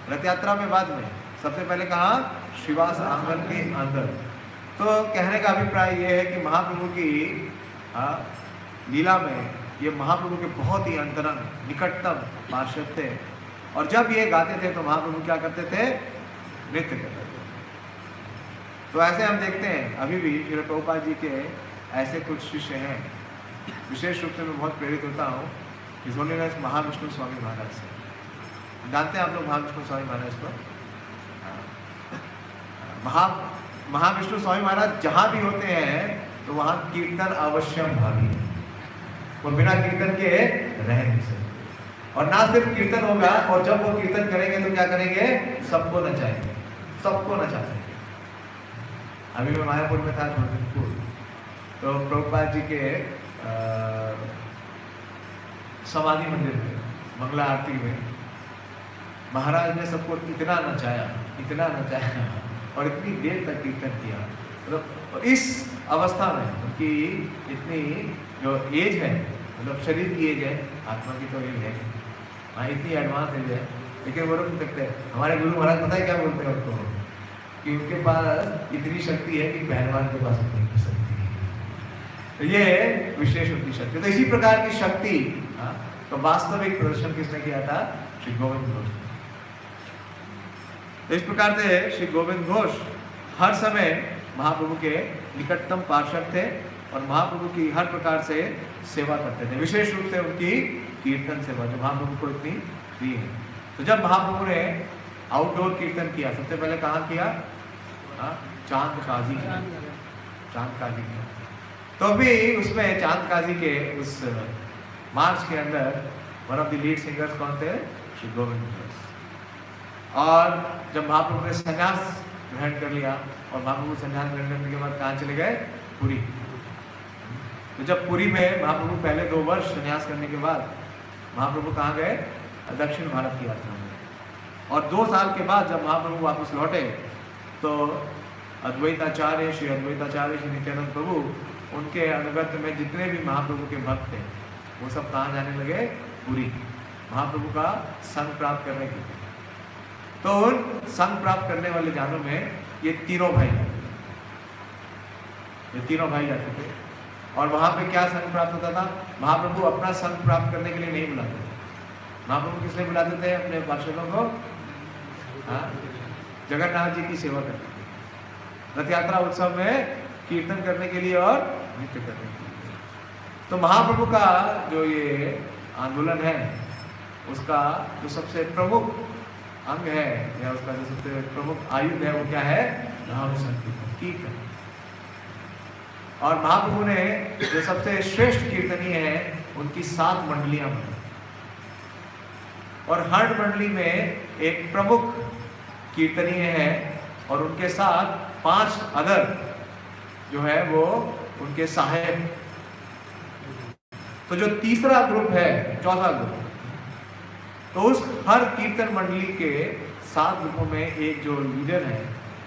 S1: रथ यात्रा में, बाद में। सबसे पहले कहाँ? शिवास आंगन के अंदर। तो कहने का अभिप्राय ये है कि महाप्रभु की लीला में ये महाप्रभु के बहुत ही अंतरंग निकटतम पार्षद थे। और जब ये गाते थे तो महाप्रभु क्या करते थे? नृत्य करते थे। तो ऐसे हम देखते हैं अभी भी श्री प्रभुपाद जी के ऐसे कुछ शिष्य हैं। विशेष रूप से मैं बहुत प्रेरित होता हूँ हिज होलीनेस महाविष्णु स्वामी महाराज से। जानते हैं आप लोग महाविष्णु स्वामी महाराज को? महाविष्णु स्वामी महाराज जहाँ भी होते हैं तो वहाँ कीर्तन अवश्यम भावी है। वो बिना कीर्तन के रह नहीं सकते। और ना सिर्फ कीर्तन होगा, और जब वो कीर्तन करेंगे तो क्या करेंगे? सबको नचाएंगे, सबको नचाएंगे। अभी मैं मायापुर में था, छोटपुर, तो प्रभुपाद जी के समाधि मंदिर में मंगला आरती में महाराज ने सबको इतना नचाया और इतनी देर तक कीर्तन किया। मतलब इस अवस्था में उनकी इतनी जो एज है, मतलब शरीर की एज है, आत्मा की तो एज है, हाँ, इतनी एडवांस एज है, लेकिन वो रुक सकते हैं। हमारे गुरु महाराज पता है क्या बोलते हैं उनको? कि उनके पास इतनी शक्ति है कि पहलवान के पास उतनी शक्ति है। तो ये विशेष उनकी शक्ति। तो इसी प्रकार की शक्ति तो वास्तविक प्रदर्शन किसने किया था? श्री गोविंद घोष। तो इस प्रकार से श्री गोविंद घोष हर समय महाप्रभु के निकटतम पार्षद थे और महाप्रभु की हर प्रकार से सेवा करते थे। विशेष रूप से उनकी कीर्तन सेवा जो महाप्रभु को इतनी प्रिय है। तो जब महाप्रभु ने आउटडोर कीर्तन किया, सबसे पहले कहाँ किया? चांद काजी किया। तो भी उसमें चांद काजी के उस मार्च के अंदर one of the lead singers कौन थे? श्री गोविंद घोष। और जब महाप्रभु ने संन्यास ग्रहण कर लिया और महाप्रभु संन्यास ग्रहण करने के बाद कहाँ चले गए? पुरी। तो जब पुरी में महाप्रभु पहले 2 वर्ष संन्यास करने के बाद महाप्रभु कहाँ गए? दक्षिण भारत की यात्रा में। और 2 साल के बाद जब महाप्रभु वापस लौटे तो अद्वैताचार्य श्री नित्यानंद प्रभु, उनके अनुगत्य में जितने भी महाप्रभु के भक्त थे वो सब कहाँ जाने लगे? पुरी।
S3: महाप्रभु का संग प्राप्त करने के लिए। तो उन संग प्राप्त करने वाले जानों में ये तीनों भाई जाते थे। और वहां पे क्या संग प्राप्त होता था? महाप्रभु अपना संग प्राप्त करने के लिए नहीं बुलाते थे। महाप्रभु किस लिए बुलाते थे? अपने पार्षदों को जगन्नाथ जी की सेवा करने के लिए, रथ यात्रा उत्सव में कीर्तन करने के लिए और नृत्य करने के लिए। तो महाप्रभु का जो ये आंदोलन है, उसका जो सबसे प्रमुख अंग है या उसका जो सबसे प्रमुख आयुध है, वो क्या है? नाम संकीर्तन, कीर्तन। और महाप्रभु ने जो सबसे श्रेष्ठ कीर्तनीय है, उनकी 7 मंडलियां बनाई और हर मंडली में एक प्रमुख कीर्तनीय है और उनके साथ 5 अदर जो है वो उनके सहायक। तो जो तीसरा ग्रुप है, चौथा ग्रुप, तो उस हर कीर्तन मंडली के 7 ग्रुपों में एक जो लीडर है,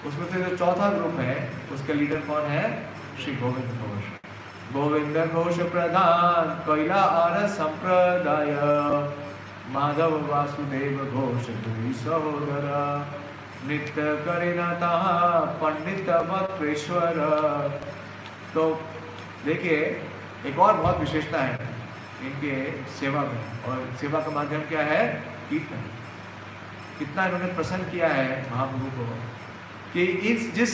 S3: उसमें से जो चौथा ग्रुप है उसका लीडर कौन है? श्री गोविंद घोष। गोविंद घोष प्रधान कैला और संप्रदाय, माधव वासुदेव घोष दुई सहोदर, नृत्य करिनाता पंडित वक्रेश्वर। तो देखिए, एक और बहुत विशेषता है इनके सेवा में, और सेवा का माध्यम क्या है? कीर्तन। कितना इन्होंने प्रसन्न किया है महाप्रभु को कि जिस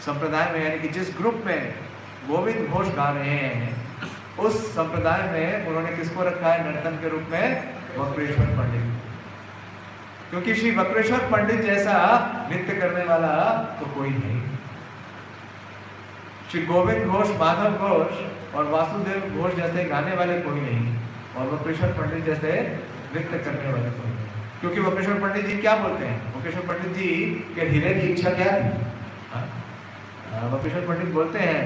S3: संप्रदाय में, यानी कि जिस ग्रुप में गोविंद घोष गा रहे हैं, उस संप्रदाय में उन्होंने किसको रखा है नर्तन के रूप में? वक्रेश्वर पंडित। क्योंकि श्री वक्रेश्वर पंडित जैसा नृत्य करने वाला तो कोई नहीं। श्री गोविंद घोष, माधव घोष और वासुदेव घोष जैसे गाने वाले कोई नहीं, और वक्रेश्वर पंडित जैसे नृत्य करने वाले कोई नहीं। क्योंकि वक्रेश्वर पंडित जी क्या बोलते हैं? वक्रेश्वर पंडित जी के हृदय की इच्छा क्या थी? वक्रेश्वर पंडित बोलते हैं,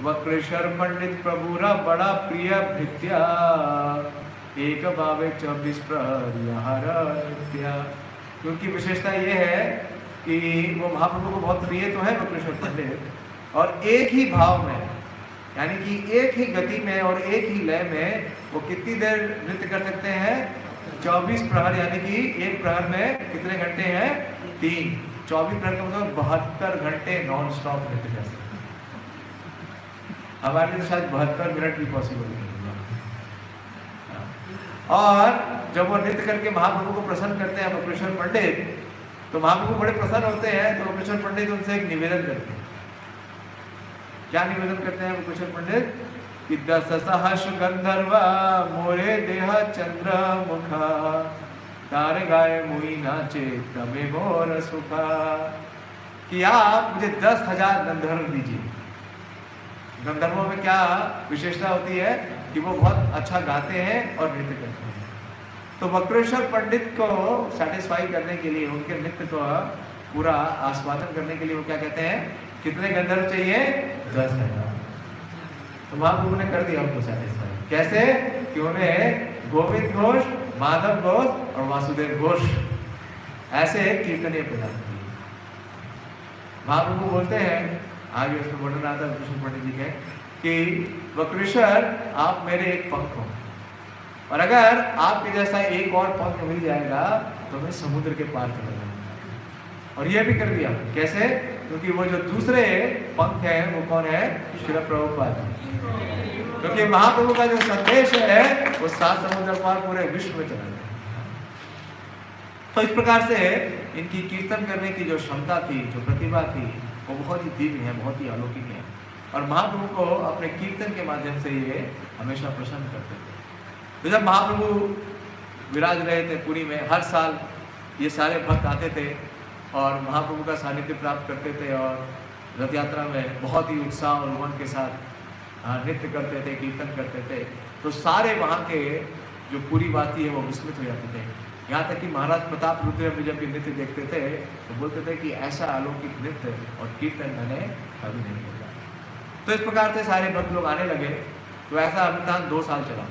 S3: वक्रेश्वर पंडित प्रभुरा बड़ा प्रिय भृत्या, एक बावे 24 प्रहरिया। क्योंकि विशेषता ये है कि वो महाप्रभु को बहुत प्रिय तो है वक्रेश्वर पंडित, और एक ही भाव में, यानी कि एक ही गति में और एक ही लय में वो कितनी देर नृत्य कर सकते हैं? 24 प्रहर, यानी कि एक प्रहर में कितने घंटे हैं? 3। 24 प्रहर का मतलब 72 घंटे नॉन स्टॉप नृत्य कर सकते हैं। हमारे लिए शायद 72 मिनट भी पॉसिबल नहीं है। और जब वो नृत्य करके महाप्रभु को प्रसन्न करते हैं वक्रेश्वर पंडित, तो महाप्रभु बड़े प्रसन्न होते हैं। तो वक्रेश्वर पंडित उनसे एक निवेदन करते हैं। क्या निवेदन करते हैं वक्रेश्वर पंडित? कि 10 सहस्र गंधर्वा मोरे देह चंद्र मुखा, तारे गाय मुई नाचे तमे मोर सुखा। कि आप मुझे 10,000 गंधर्व दीजिए। गंधर्वों में क्या विशेषता होती है? कि वो बहुत अच्छा गाते हैं और नृत्य करते हैं। तो वक्रेश्वर पंडित को सेटिस्फाई करने के लिए, उनके नृत्य को पूरा आस्वादन करने के लिए वो क्या कहते हैं? कितने गंधर्व चाहिए? 10,000। तो महाप्रभु ने कर दिया उनको सेटिस्फाई। कैसे? कि उन्हें गोविंद घोष, माधव घोष और वासुदेव घोष ऐसे कीर्तनीय प्रदान किए। महाप्रभु बोलते हैं, आगे उसमें वर्णन आता है वक्रेश्वर पंडित जी के, कि वक्रेश्वर आप मेरे एक पंख हो, और अगर आपके जैसा एक और पंख मिल जाएगा तो मैं समुद्र के पार चला जाऊंगा। और यह भी कर दिया। कैसे? क्योंकि वो जो दूसरे पंख है वो कौन है? श्रील प्रभुपाद। क्योंकि महाप्रभु का जो संदेश है वो 7 समुद्र पार पूरे विश्व में चला जाए। तो इस प्रकार से इनकी कीर्तन करने की जो क्षमता थी, जो प्रतिभा थी, वो बहुत ही दिव्य है, बहुत ही अलौकिक है। और महाप्रभु को अपने कीर्तन के माध्यम से ये हमेशा प्रसन्न करते थे। तो जब महाप्रभु विराज रहे थे पुरी में, हर साल ये सारे भक्त आते थे और महाप्रभु का सानिध्य प्राप्त करते थे, और रथ यात्रा में बहुत ही उत्साह और उमंग के साथ नृत्य करते थे, कीर्तन करते थे। तो सारे वहाँ के जो पूरी वासी है वो विस्मित हो जाते थे। यहाँ तक कि महाराज प्रताप रुद्र भी जब ये नृत्य देखते थे तो बोलते थे कि ऐसा अलौकिक नृत्य और कीर्तन मैंने कभी नहीं देखा। तो इस प्रकार से सारे भक्त लोग आने लगे। तो ऐसा अभियान 2 साल चला।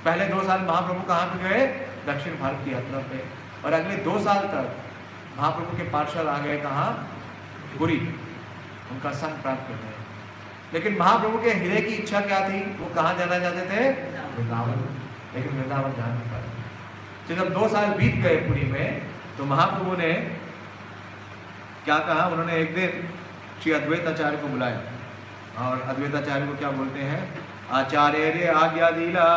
S3: पहले 2 साल महाप्रभु कहाँ पे गए? दक्षिण भारत की यात्रा पे। और अगले 2 साल तक महाप्रभु के पार्षद आ गए कहाँ? पुरी, उनका संग प्राप्त करते हैं। लेकिन महाप्रभु के हृदय की इच्छा क्या थी? वो कहाँ जाना चाहते थे? वृंदावन। लेकिन वृंदावन जा नहीं पाए। तो जब 2 साल बीत गए पुरी में, तो महाप्रभु ने क्या कहा, उन्होंने एक दिन श्री अद्वैताचार्य को बुलाया और अद्वैताचार्य को क्या बोलते हैं, आचार्य रे आज्ञा दिला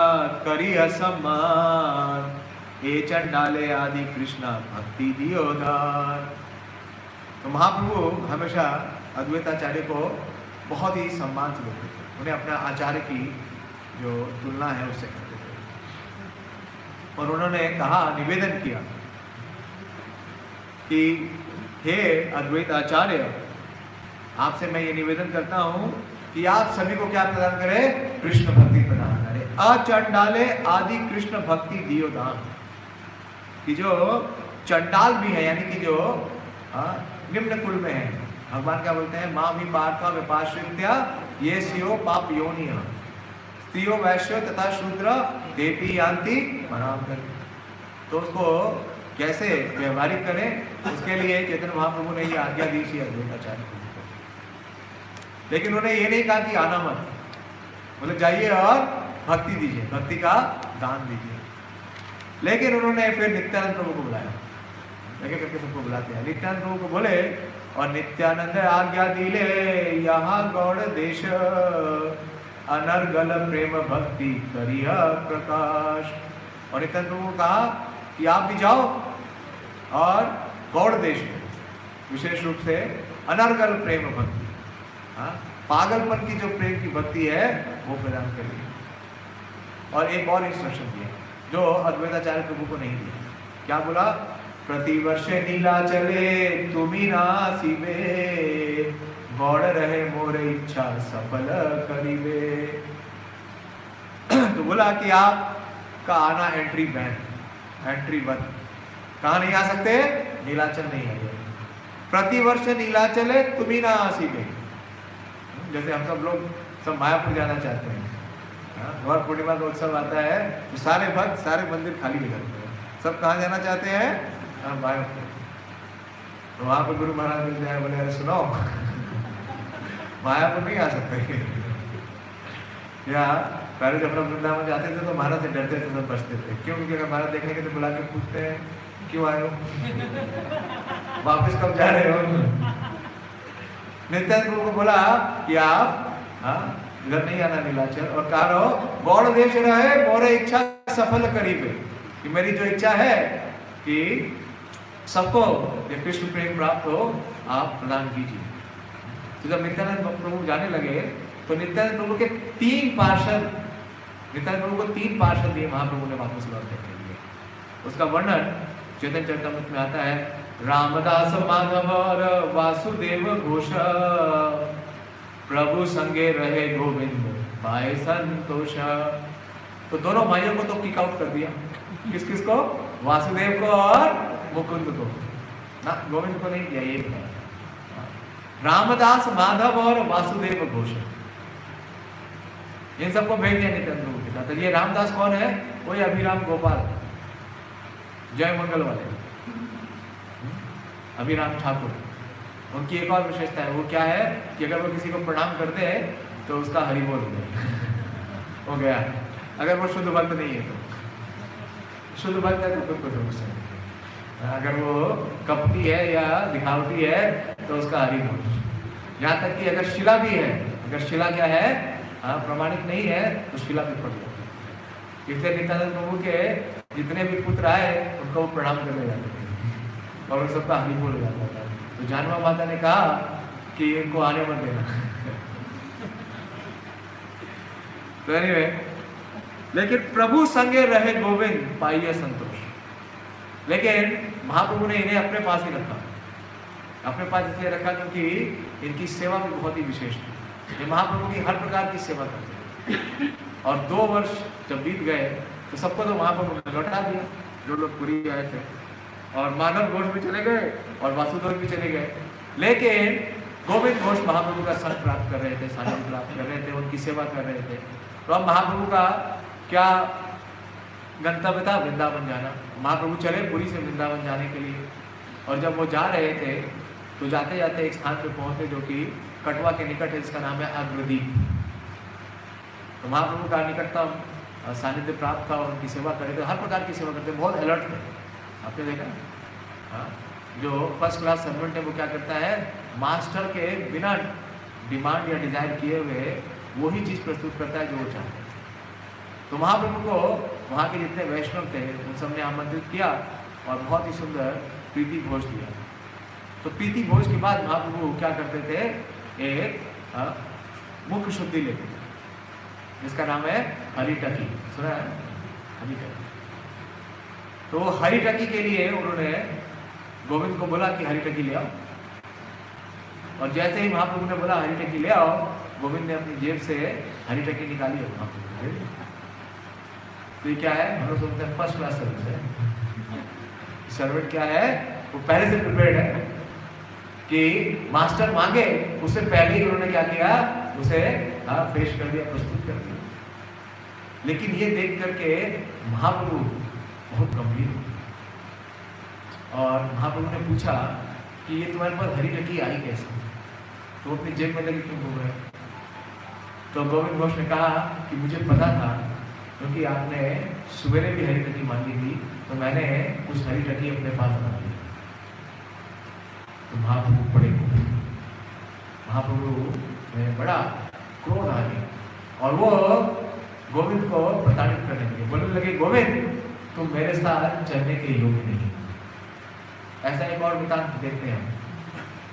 S3: करी असम्मान, ए चंडाले आदि कृष्णा भक्ति दियो दान। तो महाप्रभु हमेशा अद्वैताचार्य को बहुत ही सम्मान से देखते थे, उन्हें अपने आचार्य की जो तुलना है उससे करते थे। और उन्होंने कहा, निवेदन किया कि हे अद्वैत आचार्य, आपसे मैं ये निवेदन करता हूँ कि आप सभी को क्या प्रदान करें, कृष्ण भक्ति प्रदान करें। अचंडाले आदि कृष्ण भक्ति दियो दान, कि जो चंडाल भी है, यानी कि जो निम्न कुल में है, भगवान क्या बोलते हैं, माँ भी पार्था विपाश्रित्या ये सियो पाप योनिया स्त्रियो वैश्यो तथा शूद्र देवी यान्ति मनाम कर। तो उसको कैसे व्यवहारिक करें, उसके लिए चैतन्य महाप्रभु ने ये आज्ञा दी थी अद्वैताचार्य को। लेकिन उन्होंने ये नहीं कहा कि आना मत, बोले जाइए और भक्ति दीजिए, भक्ति का दान दीजिए। लेकिन उन्होंने फिर नित्यानंद प्रभु को बुलाया, लेकिन करके सबको बुलाते हैं। नित्यानंद प्रभु को बोले, और नित्यानंद आज्ञा दिले यहाँ गौड़ देश, अनर्गल प्रेम भक्ति करिया प्रकाश। और नित्यानंद प्रभु को कहा कि आप भी जाओ और गौड़ देश में विशेष रूप से अनर्गल प्रेम भक्ति, पागलपन की जो प्रेम की भक्ति है वो प्रदान करिए। और एक और इंस्ट्रक्शन दिया जो अद्वैताचार्य प्रभु को नहीं दिया। क्या बोला, प्रतिवर्ष नीलाचले तुमी नासिबे, गौड़ रहे मोर इच्छा सफल करिबे। तो बोला कि आपका आना एंट्री बैन, एंट्री बंद, कहाँ नहीं आ सकते, नीलाचल नहीं आइए। प्रतिवर्ष नीलाचले तुमी नासिबे, जैसे हम सब लोग सब मायापुर जाना चाहते हैं, गौर पूर्णिमा का उत्सव आता है तो सारे भक्त सारे मंदिर खाली हो जाते हैं, सब कहाँ जाना चाहते हैं, मायापुर। तो वहाँ पर गुरु महाराज मिल जाए, बोले अरे सुनो मायापुर नहीं आ सकते। या पहले जब हम वृंदावन जाते थे तो महाराज से डरते थे, सब बचते थे। क्यों? क्योंकि अगर महाराज देखने के तो बुला के पूछते हैं क्यों आए हो, वापस कब जा रहे हो। नित्यानंद प्रभु को बोला कि आप इधर नहीं आना नीलाचल, और कहा रहो गौड़ देश रहे मोरे इच्छा सफल करीबे, कि मेरी जो इच्छा है कि सबको ये कृष्ण प्रेम प्राप्त हो, आप प्रदान कीजिए। तो जब नित्यानंद प्रभु जाने लगे तो नित्यानंद प्रभु के 3 पार्षद, नित्यानंद प्रभु को 3 पार्षद दिए महाप्रभु ने वापस लौटने के लिए। उसका वर्णन चैतन्य चरितामृत में आता है, रामदास माधव और वासुदेव घोष, प्रभु संगे रहे गोविंद पाए संतोष। तो दोनों भाइयों को तो किक आउट कर दिया, किस किस को, वासुदेव को और मुकुंद को ना, गोविंद को नहीं किया। ये रामदास माधव और वासुदेव घोष, इन सबको भेज दिया नित्यानंद प्रभु के साथ। ये रामदास कौन है, वही अभिराम गोपाल जय मंगल वाले अभिराम ठाकुर। उनकी एक और विशेषता है, वो क्या है कि अगर वो किसी को प्रणाम करते हैं तो उसका हरि बोल हो गया। अगर वो शुद्ध भक्त नहीं है तो, शुद्ध भक्त है तो कोई समस्या नहीं। अगर वो कपटी है या दिखावटी है तो उसका हरि बोल। यहाँ तक कि अगर शिला भी है, अगर शिला क्या है, प्रमाणिक नहीं है तो शिला भी फट जाती है। इसलिए नित्यानंद प्रभु के जितने भी पुत्र आए उनको वो प्रणाम करने जाते थे और उन सबका हरि बोल हो जाता था। तो जानवा माता ने कहा कि इनको आने मत देना। तो एनीवे, लेकिन प्रभु संगे रहे गोविंद पाइए संतोष। लेकिन महाप्रभु ने इन्हें अपने पास ही रखा। अपने पास इसलिए रखा क्योंकि इनकी सेवा भी बहुत ही विशेष थी। ये महाप्रभु की हर प्रकार की सेवा करते थे। और 2 वर्ष जब बीत गए तो सबको तो महाप्रभु ने लौटा दिया जो लोग पुरी आए थे, और माधव घोष भी चले गए और वासुदेव भी चले गए। लेकिन गोविंद घोष महाप्रभु का संग प्राप्त कर रहे थे, सानिध्य प्राप्त कर रहे थे, उनकी सेवा कर रहे थे। तो अब महाप्रभु का क्या गंतव्य था, वृंदावन जाना। महाप्रभु चले पुरी से वृंदावन जाने के लिए, और जब वो जा रहे थे तो जाते जाते एक स्थान पे पहुंचे जो कि कटवा के निकट है, जिसका नाम है अग्रदीप। तो महाप्रभु का निकटतम सानिध्य प्राप्त था और उनकी सेवा करे थे, हर प्रकार की सेवा करते, बहुत अलर्ट थे। आपने देखा? हाँ, जो फर्स्ट क्लास सर्वेंट है वो क्या करता है, मास्टर के बिना डिमांड या डिजायर किए हुए वही चीज़ प्रस्तुत करता है जो वो चाहता है। तो महाप्रभु को वहाँ के जितने वैष्णव थे उन सब ने आमंत्रित किया और बहुत ही सुंदर प्रीति भोज दिया। तो प्रीति भोज के बाद महाप्रभु क्या करते थे, एक मुख्य शुद्धि लेते थे जिसका नाम है हरिटकी। सुना है? हरिटकी। तो हरिटकी के लिए उन्होंने गोविंद को बोला कि हरिटकी ले आओ, और जैसे ही महाप्रभु ने बोला हरिटकी ले आओ, गोविंद ने अपनी जेब से हरिटकी निकाली है महाप्रभु। तो ये क्या है, हम लोग सोचते हैं फर्स्ट क्लास सर्विस है। सर्वेंट क्या है, वो पहले से प्रिपेयर्ड है कि मास्टर मांगे उससे पहले ही उन्होंने क्या किया, उसे पेश कर दिया, प्रस्तुत कर दिया। लेकिन ये देख करके महाप्रभु बहुत गंभीर हुए और महाप्रभु ने पूछा कि ये तुम्हारे पास हरिटकी आई कैसे, तो अपनी जेब में लगी क्यों घूम रहे? तो गोविंद घोष ने कहा कि मुझे पता था क्योंकि आपने सवेरे भी हरिटकी मांगी थी, तो मैंने उस हरिटकी अपने पास रख ली। तो महाप्रभु बड़े महाप्रभु में बड़ा क्रोध आ गया और वो गोविंद को प्रताड़ित करने लगे, बोलने लगे गोविंद तुम मेरे साथ चलने के योग्य नहीं। ऐसा एक और वृत्तांत देखते हैं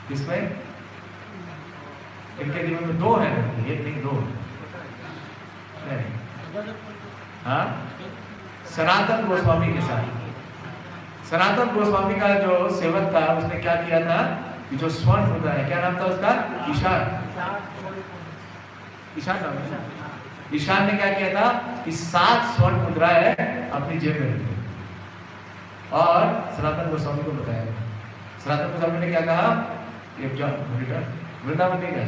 S3: जिसमें इनके जीवन में दो है, एक नहीं दो। हाँ, सनातन गोस्वामी के साथ सनातन गोस्वामी का जो सेवक था उसने क्या किया था कि जो स्वर्ण मुद्रा है, क्या नाम था उसका, ईशान। ईशान नाम है। ईशान ने क्या किया था कि 7 स्वर्ण मुद्राएं अपनी जेब में रखी और सनातन गोस्वामी को बताया। सनातन गोस्वामी ने क्या कहा, वृंदावन नहीं गया,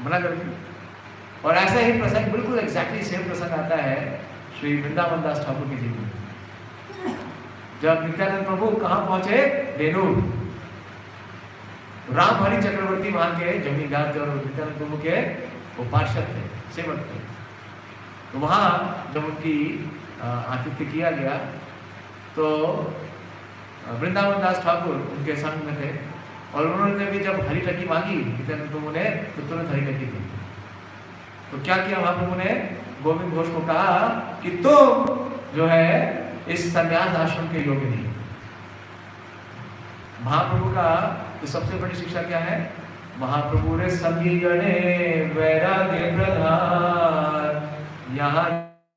S3: मना कर दिया। और ऐसा ही प्रसंग, बिल्कुल एग्जैक्टली सेम प्रसंग आता है श्री वृंदावन दास ठाकुर की जीवन में। जब नित्यानंद प्रभु कहाँ पहुंचे, बेनूर। राम हरि चक्रवर्ती वहां के जमींदार थे और नित्यानंद प्रभु के वो पार्षद थे, सेवक थे। तो वहां जब उनकी आतिथ्य किया गया तो वृंदावन दास ठाकुर उनके संग में थे और उन्होंने भी जब हरिटकी मांगी नित्यानंद प्रभु ने तो तुरंत हरिटकी दी। तो क्या किया महाप्रभु ने, गोविंद घोष को कहा कि तुम जो है इस संन्यास आश्रम के योग्य नहीं। महाप्रभु का तो सबसे बड़ी शिक्षा क्या है, महाप्रभु रे सभी गणे वैराग्य प्रधान यहाँ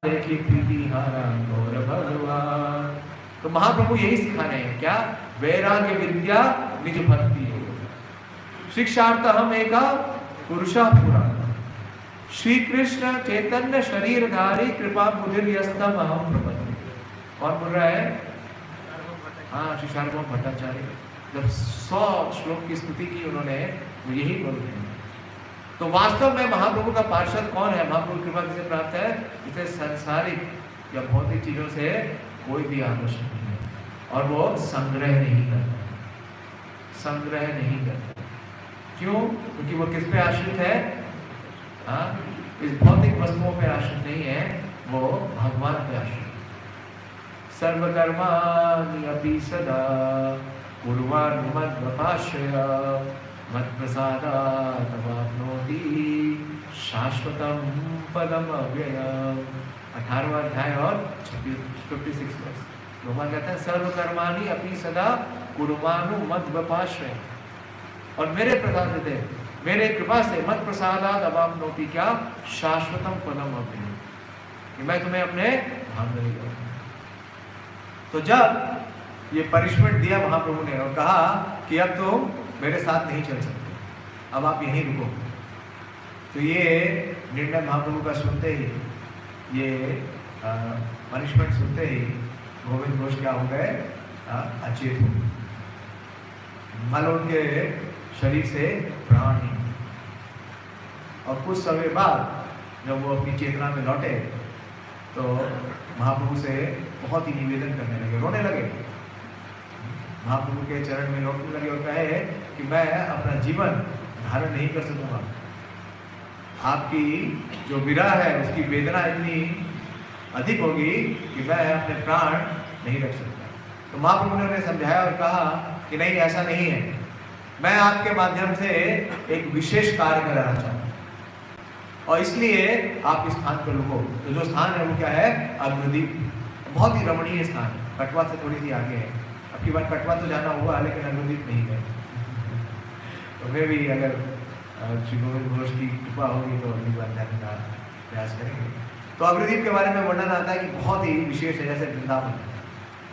S3: देखी प्रीति हारा गौर भगवान। तो महाप्रभु यही सिखा रहे हैं, क्या, वैराग्य विद्या निज भक्ति शिक्षार्थ हम एका पुरुषा पुरा श्री कृष्ण चैतन्य शरीरधारी कृपा बुद्धिर्यस्तम अहम प्रपद्ये। कौन बोल रहा है, हाँ, श्री सार्वभौम भट्टाचार्य। जब 100 श्लोक की स्तुति की उन्होंने, वो यही बोल रहे हैं। तो वास्तव में महाप्रभु का पार्षद कौन है, महाप्रभु कृपा किसे प्राप्त है, इसे सांसारिक या भौतिक चीजों से कोई भी आकर्षण नहीं है और वो संग्रह नहीं करता, संग्रह नहीं करता। क्यों? क्योंकि वो किस पे आश्रित है, हाँ, इस भौतिक वस्तुओं पे आश्रित नहीं है, वो भगवान पे आश्रित। सर्वकर्माणि अपि सदा कुर्वन् मद्भक्ताश्रय मत्प्रसादात् तवाप्नोति शाश्वतं पदम् अव्ययम्। 18वां अध्याय और 56 वर्ष भगवान कहते हैं सर्वकर्माणि अपि सदा कुर्वन् मद्भक्ताश्रय, और मेरे प्रसाद से, मेरे कृपा से, मत प्रसादात् अवाप्नोति, क्या, शाश्वतम पदम अव्ययम्, मैं तुम्हें अपने धाम में ले जाऊंगा। तो जब ये पनिशमेंट दिया महाप्रभु ने और कहा कि अब तुम मेरे साथ नहीं चल सकते, अब आप यहीं रुको, तो ये निर्णय महाप्रभु का सुनते ही, ये पनिशमेंट सुनते ही गोविंद घोष क्या हो गए, अचेत हो गए। मानो उनके शरीर से प्राण ही। और कुछ समय बाद जब वो अपनी चेतना में लौटे तो महाप्रभु से बहुत ही निवेदन करने लगे, रोने लगे, महाप्रभु के चरण में लौटने लगे और कहे कि मैं अपना जीवन धारण नहीं कर सकूंगा, आपकी जो विरह है उसकी वेदना इतनी अधिक होगी कि मैं अपने प्राण नहीं रख सकता। तो महाप्रभु ने उन्हें समझाया और कहा कि नहीं, ऐसा नहीं है, मैं आपके माध्यम से एक विशेष कार्य कराना चाहता हूँ और इसलिए आप इस स्थान पर रुको। तो जो स्थान है वो क्या है? अग्रदीप। बहुत ही रमणीय स्थान है, कटवा से थोड़ी सी आगे है। अब की बार कटवा तो जाना हुआ लेकिन अग्रदीप नहीं है। तो वे भी अगर श्री गोविंद घोष की कृपा होगी तो अगली बार जाने का प्रयास करेंगे। तो अग्रदीप के बारे में वर्णन आता है कि बहुत ही विशेष है, जैसे वृंदावन,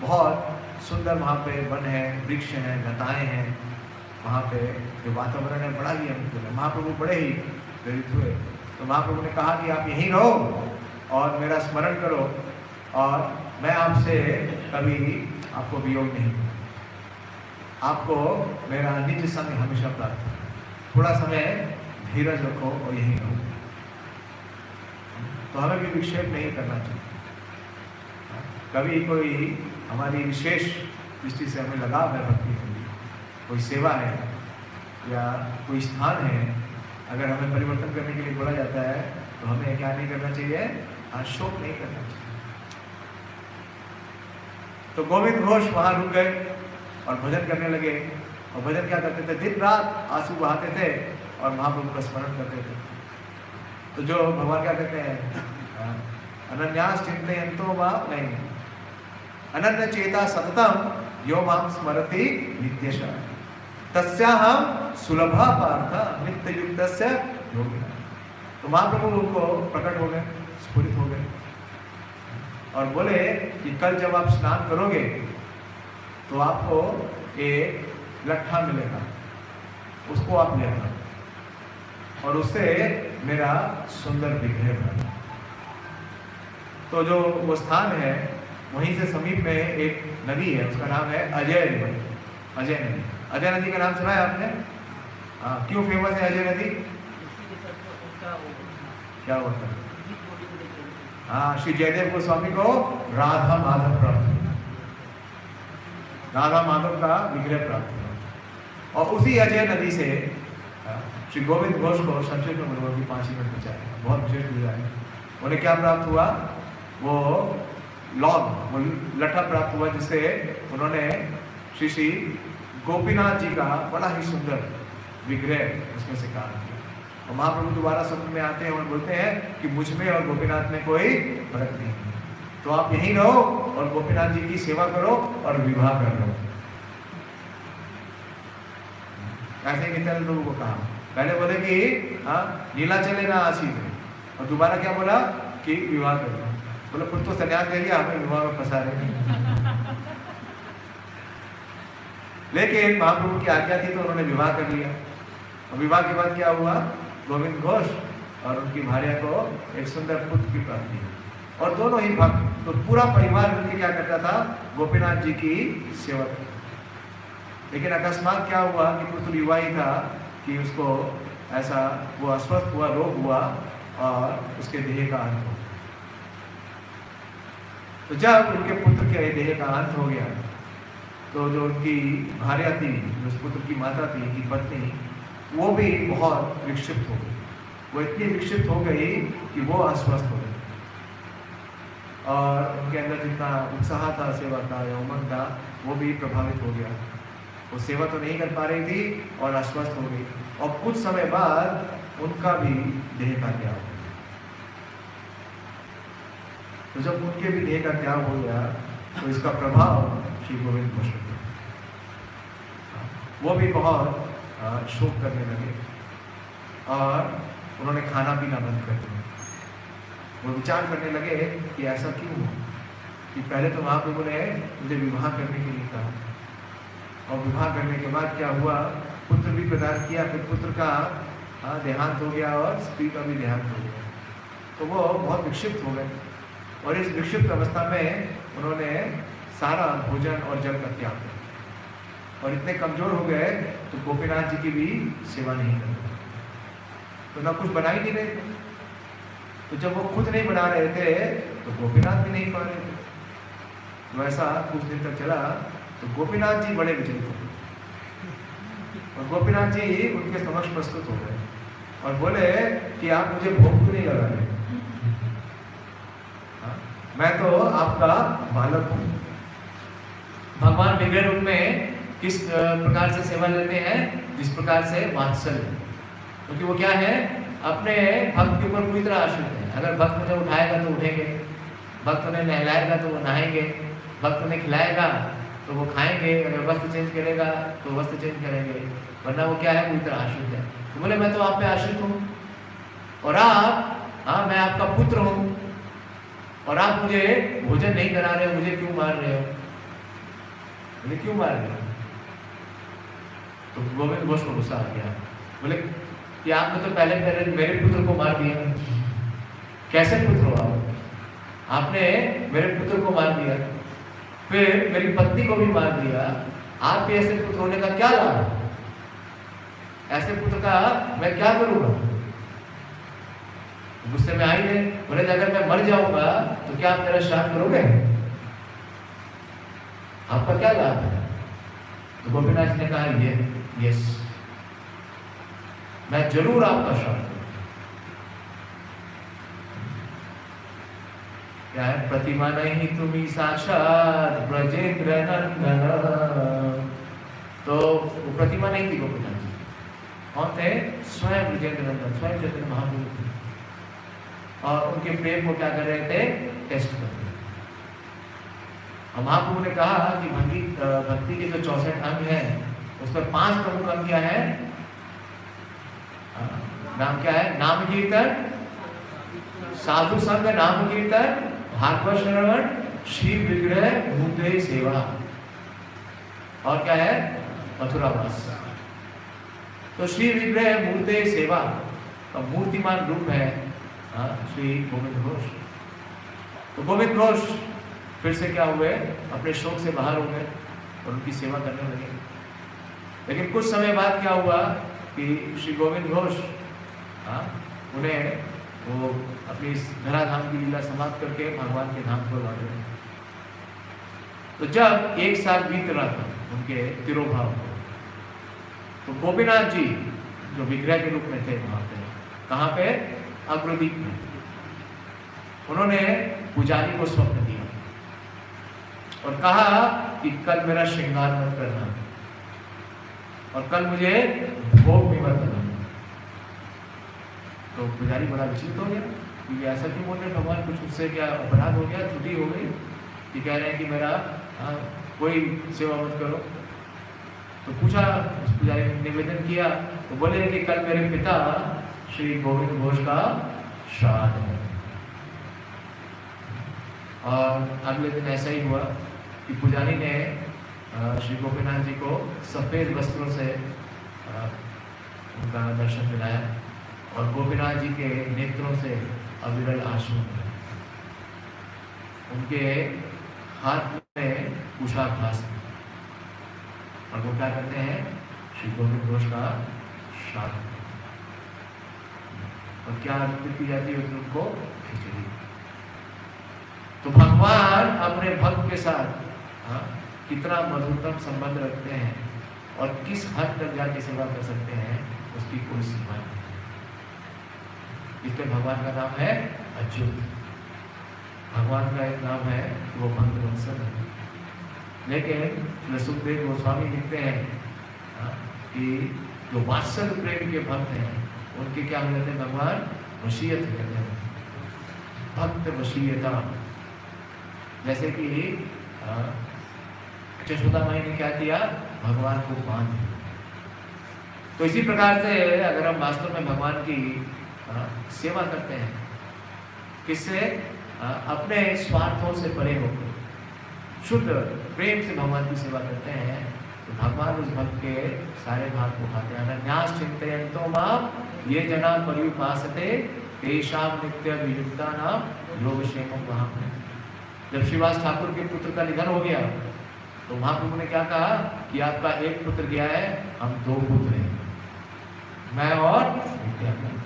S3: बहुत सुंदर वहाँ पे वन है, वृक्ष हैं, लताएं हैं, वहाँ पे जो वातावरण है बड़ा ही अनुकूल है। महाप्रभु बड़े ही प्रेरित हुए। तो महाप्रभु ने कहा कि आप यहीं रहो और मेरा स्मरण करो और मैं आपसे कभी आपको वियोग नहीं दूँ, आपको मेरा निज संग हमेशा प्राप्त हो। थोड़ा समय धीरज रखो और यहीं रहो। तो हमें भी विक्षेप नहीं करना चाहिए। कभी कोई हमारी विशेष दृष्टि से हमें लगाव है भक्ति के लिए, कोई सेवा है या कोई स्थान है, अगर हमें परिवर्तन करने के लिए बोला जाता है तो हमें क्या नहीं करना चाहिए? शोक नहीं करना चाहिए। तो गोविंद घोष वहाँ रुक गए और भजन करने लगे। और भजन क्या करते थे? दिन रात आंसू बहाते थे और महाप्रभु का स्मरण करते थे। तो जो भगवान क्या कहते हैं? अनन्यास चिंतयन्तो वा नहीं, अनन्य चेता सततम यो मां स्मरति नित्यशः तस्याहं सुलभा पार्थ नित्य युक्तस्य योगिनः। तो महाप्रभु को प्रकट हो गए, स्फुरित हो गए और बोले कि कल जब आप स्नान करोगे तो आपको एक लट्ठा मिलेगा, उसको आप ले आना और उससे मेरा सुंदर विग्रह बनाना। तो जो वो स्थान है वहीं से समीप में एक नदी है, उसका नाम है अजय रिवर, अजय नदी। अजय नदी का नाम सुना है आपने? हाँ, क्यों फेमस है अजय नदी? क्या होता है? हाँ, श्री जयदेव गोस्वामी को राधा माधव प्राप्त हुआ, राधा माधव का विग्रह प्राप्त हुआ। और उसी अजय नदी से श्री गोविंद घोष को संक्षेप में बोलूँगा 5 मिनट बचाए, बहुत विशेष हुआ है। उन्हें क्या प्राप्त हुआ? वो लॉग, वो लट्ठा प्राप्त हुआ जिससे उन्होंने श्री गोपीनाथ जी का बड़ा ही सुंदर विग्रह उसमें से काम किया। और महाप्रभु दोबारा स्वप्न में आते हैं और बोलते हैं कि मुझ में और गोपीनाथ में कोई फर्क नहीं है, तो आप यहीं रहो और गोपीनाथ जी की सेवा करो और विवाह कर लो। ऐसे ही नित्यानंद प्रभु को कहा, पहले बोले कि हाँ नीला चले ना आशीष, और दोबारा क्या बोला कि विवाह कर लो। बोले खुद तो संन्यास ले लिया, हमें विवाह में फंसा रहे। लेकिन महाप्रभु की आज्ञा थी तो उन्होंने विवाह कर लिया। और विवाह के बाद क्या हुआ? गोविंद घोष और उनकी भार्या को एक सुंदर पुत्र की प्राप्ति हुई और दोनों ही भक्त। तो पूरा परिवार मिलकर क्या करता था? गोपीनाथ जी की सेवा करता। लेकिन अकस्मात क्या हुआ कि पुत्र युवा ही था कि उसको ऐसा वो अस्वस्थ हुआ, रोग हुआ और उसके देह का अंत हो गया। तो जब उनके पुत्र के देह का अंत हो गया तो जो उनकी भार्या थी, जो उस पुत्र की माता थी, उनकी पत्नी, वो भी बहुत विक्षिप्त हो गई। वो इतनी विक्षिप्त हो गई कि वो अस्वस्थ हो गई और उनके अंदर जितना उत्साह था सेवा का या उमंग था वो भी प्रभावित हो गया। वो सेवा तो नहीं कर पा रही थी और अस्वस्थ हो गई और कुछ समय बाद उनका भी देह का त्याग हो गया। तो जब उनके भी देह का त्याग हो गया तो इसका प्रभाव श्री गोविंद घोष पर, वो भी बहुत शोक करने लगे और उन्होंने खाना पीना बंद कर दिया। वो विचार करने लगे कि ऐसा क्यों हुआ, कि पहले तो महाप्रभु ने मुझे विवाह करने के लिए कहा और विवाह करने के बाद क्या हुआ? पुत्र भी प्रदान किया, फिर पुत्र का देहांत हो गया और स्त्री का भी देहांत हो गया। तो वो बहुत विक्षिप्त हो गए और इस विक्षिप्त अवस्था में उन्होंने सारा भोजन और जल का त्याग किया और इतने कमजोर हो गए तो गोपीनाथ जी की भी सेवा नहीं कर रहे, तो ना कुछ बना ही नहीं रहे थे। तो जब वो खुद नहीं बना रहे थे तो गोपीनाथ भी नहीं पा रहे थे। तो ऐसा कुछ दिन तक चला तो गोपीनाथ जी बड़े विचलित हो गए और गोपीनाथ जी उनके समक्ष प्रस्तुत हो गए और बोले कि आप मुझे भोग क्यों नहीं लगा रहे? हाँ, मैं तो आपका बालक हूँ। भगवान विग्रह रूप में किस प्रकार से सेवा लेते हैं? जिस प्रकार से वात्सल्य, क्योंकि वो क्या है, अपने भक्त के ऊपर पूरी तरह आश्रित है। अगर भक्त उन्हें उठाएगा तो उठेंगे, भक्त उन्हें नहलाएगा तो वो नहाएंगे, भक्त उन्हें खिलाएगा तो वो खाएंगे, अगर वस्त्र चेंज करेगा तो वस्त्र चेंज करेंगे, वरना वो क्या है, पूरी तरह आश्रित है। तो बोले मैं तो आप पे आश्रित हूँ और आप, हाँ मैं आपका पुत्र हूँ और आप मुझे भोजन नहीं करा रहे हो, मुझे क्यों मार रहे हो? मुझे क्यों मार रहे हो? तो गोविंद घोष को गुस्सा आ गया। बोले कि आपने तो पहले मेरे पुत्र को मार दिया। कैसे पुत्र हो आप? आपने मेरे पुत्र को मार दिया, फिर मेरी पत्नी को भी मार दिया। आपके ऐसे पुत्र होने का क्या लाभ है? ऐसे पुत्र का मैं क्या करूंगा? गुस्से में आई है। बोले अगर मैं मर जाऊंगा तो क्या आप मेरा श्राद्ध करोगे? आपका क्या लाभ है? तो गोपीनाथ जी ने कहा ये यस, मैं जरूर आपका श्राद्ध करूंगा। क्या है? प्रतिमा नहीं तुम्ही साक्षात ब्रजेंद्र नंदन। तो वो प्रतिमा नहीं थी गोपीनाथ जी, कौन थे? स्वयं ब्रजेंद्र नंदन, स्वयं चैतन्य महाप्रभु थे। और उनके प्रेम को क्या कर रहे थे? टेस्ट कर रहे थे। और महाप्रभु ने कहा कि भक्ति के जो 64 अंग हैं उसमें 5 प्रमुख अंग क्या है? नाम क्या है? नाम कीर्तन, साधु संग, नाम कीर्तन, भागवत श्रवण, श्री विग्रह मूर्ति सेवा, और क्या है? मथुरावास। तो श्री विग्रह मूर्ति सेवा का मूर्तिमान रूप है श्री गोविंद घोष। तो गोविंद घोष फिर से क्या हुए? अपने शोक से बाहर हो गए और उनकी सेवा करने लगे। लेकिन कुछ समय बाद क्या हुआ कि श्री गोविंद घोष उन्हें वो अपनी इस धराधाम की लीला समाप्त करके भगवान के धाम को लौट गए। तो जब 1 साल बीत रहा था उनके तिरोभाव को, तो गोपीनाथ जी जो विग्रह के रूप में थे वहां पे, कहाँ पे? अग्रदीप में। उन्होंने पुजारी को स्वप्न दिया और कहा कि कल मेरा श्रृंगार मत करना और कल मुझे भोग भी मत देना। तो पुजारी बड़ा विचलित हो गया कि ऐसा क्यों बोल रहे भगवान, कुछ उससे क्या अपराध हो गया, त्रुटि हो गई कि कह रहे हैं कि मेरा कोई सेवा मत करो। तो पूछा, उस पुजारी ने निवेदन किया, तो बोले कि कल मेरे पिता श्री गोविंद घोष का श्राद्ध है। और अगले दिन ऐसा ही हुआ कि पुजारी ने श्री गोपीनाथ जी को सफेद वस्त्रों से उनका दर्शन दिलाया और गोपीनाथ जी के नेत्रों से अविरल आंसू निकले। उनके हाथ में कुशाभास और वो क्या करते हैं? श्री गोविंद घोष का श्राद्ध। और क्या अर्पित की जाती है उनको? खिचड़ी। तो भगवान अपने भक्त के साथ कितना मधुरतम संबंध रखते हैं और किस हद तक जाके सेवा कर सकते हैं उसकी कोई सीमा नहीं। इसलिए भगवान का नाम है अच्युत। भगवान का एक नाम है वो भक्त वत्सल है। लेकिन सुखदेव गोस्वामी लिखते हैं कि जो वात्सल्य प्रेम के भक्त हैं उनके क्या हो जाते हैं? भगवान वशीयत कहते हैं, भक्त वशीयता। जैसे कि यशोदा माई ने क्या किया? भगवान को बांध दिया। तो इसी प्रकार से अगर हम वास्तव में भगवान की सेवा करते हैं, किससे? अपने स्वार्थों से परे होकर शुद्ध प्रेम से भगवान की सेवा करते हैं, तो भगवान उस भक्त के सारे भाग को उठाते हैं। अनन्यास चिंतयन्तो माम ये जना पर्युपासते तेषां नित्य वियुक्तानां योगक्षेमं वहां। जब श्रीवास ठाकुर के पुत्र का निधन हो गया तो महाप्रभु ने क्या कहा कि आपका एक पुत्र गया है, हम 2 पुत्र हैं, मैं और नित्यानंद।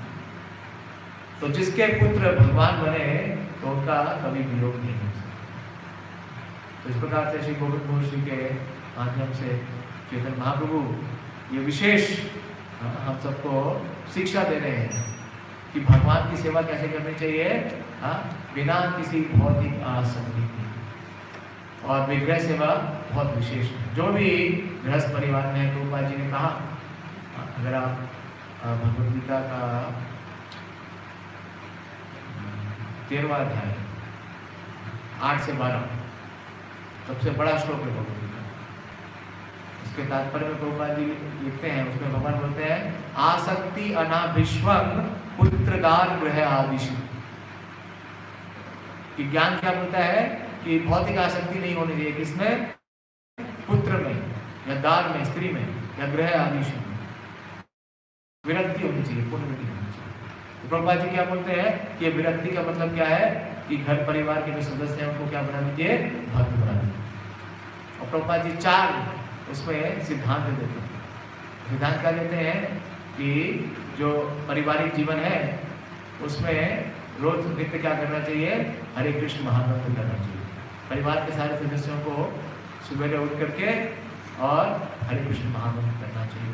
S3: तो जिसके पुत्र भगवान बने तो उनका कभी वियोग नहीं हो सकता। तो इस प्रकार से श्री गोविंद घोष जी के माध्यम से चैतन्य महाप्रभु ये विशेष हम सबको शिक्षा दे रहे हैं कि भगवान की सेवा कैसे करनी चाहिए, बिना किसी भौतिक आसक्ति की। और विग्रह सेवा बहुत विशेष है। जो भी गृहस्थ परिवार में प्रभुपाद जी ने कहा, अगर आप भगवद गीता का 13वां अध्याय 8 से 12 सबसे बड़ा श्लोक है भगवद गीता। उसके तात्पर्य में प्रभुपाद जी लिखते हैं, उसमें भगवान बोलते हैं आसक्ति अनाभिष्वंग पुत्रदार गृह आदिशु। कि ज्ञान क्या बोलता है कि भौतिक आसक्ति नहीं होनी चाहिए, किसमें? पुत्र में या दार में, स्त्री में या गृह आदिशु में विरक्ति होनी चाहिए, पुण्यवृत्ति होनी चाहिए। तो प्रभुपाद जी क्या बोलते हैं कि विरक्ति का मतलब क्या है कि घर परिवार के जो सदस्य हैं उनको क्या बना दीजिए? भक्त बना दीजिए। और प्रभुपाद जी 4 उसमें सिद्धांत देते हैं। सिद्धांत क्या देते हैं कि जो पारिवारिक जीवन है उसमें रोज नित्य क्या करना चाहिए? हरे कृष्ण महामंत्र करना चाहिए। परिवार के सारे सदस्यों को सुबह उठ करके और हरे कृष्ण महामंत्र करना चाहिए।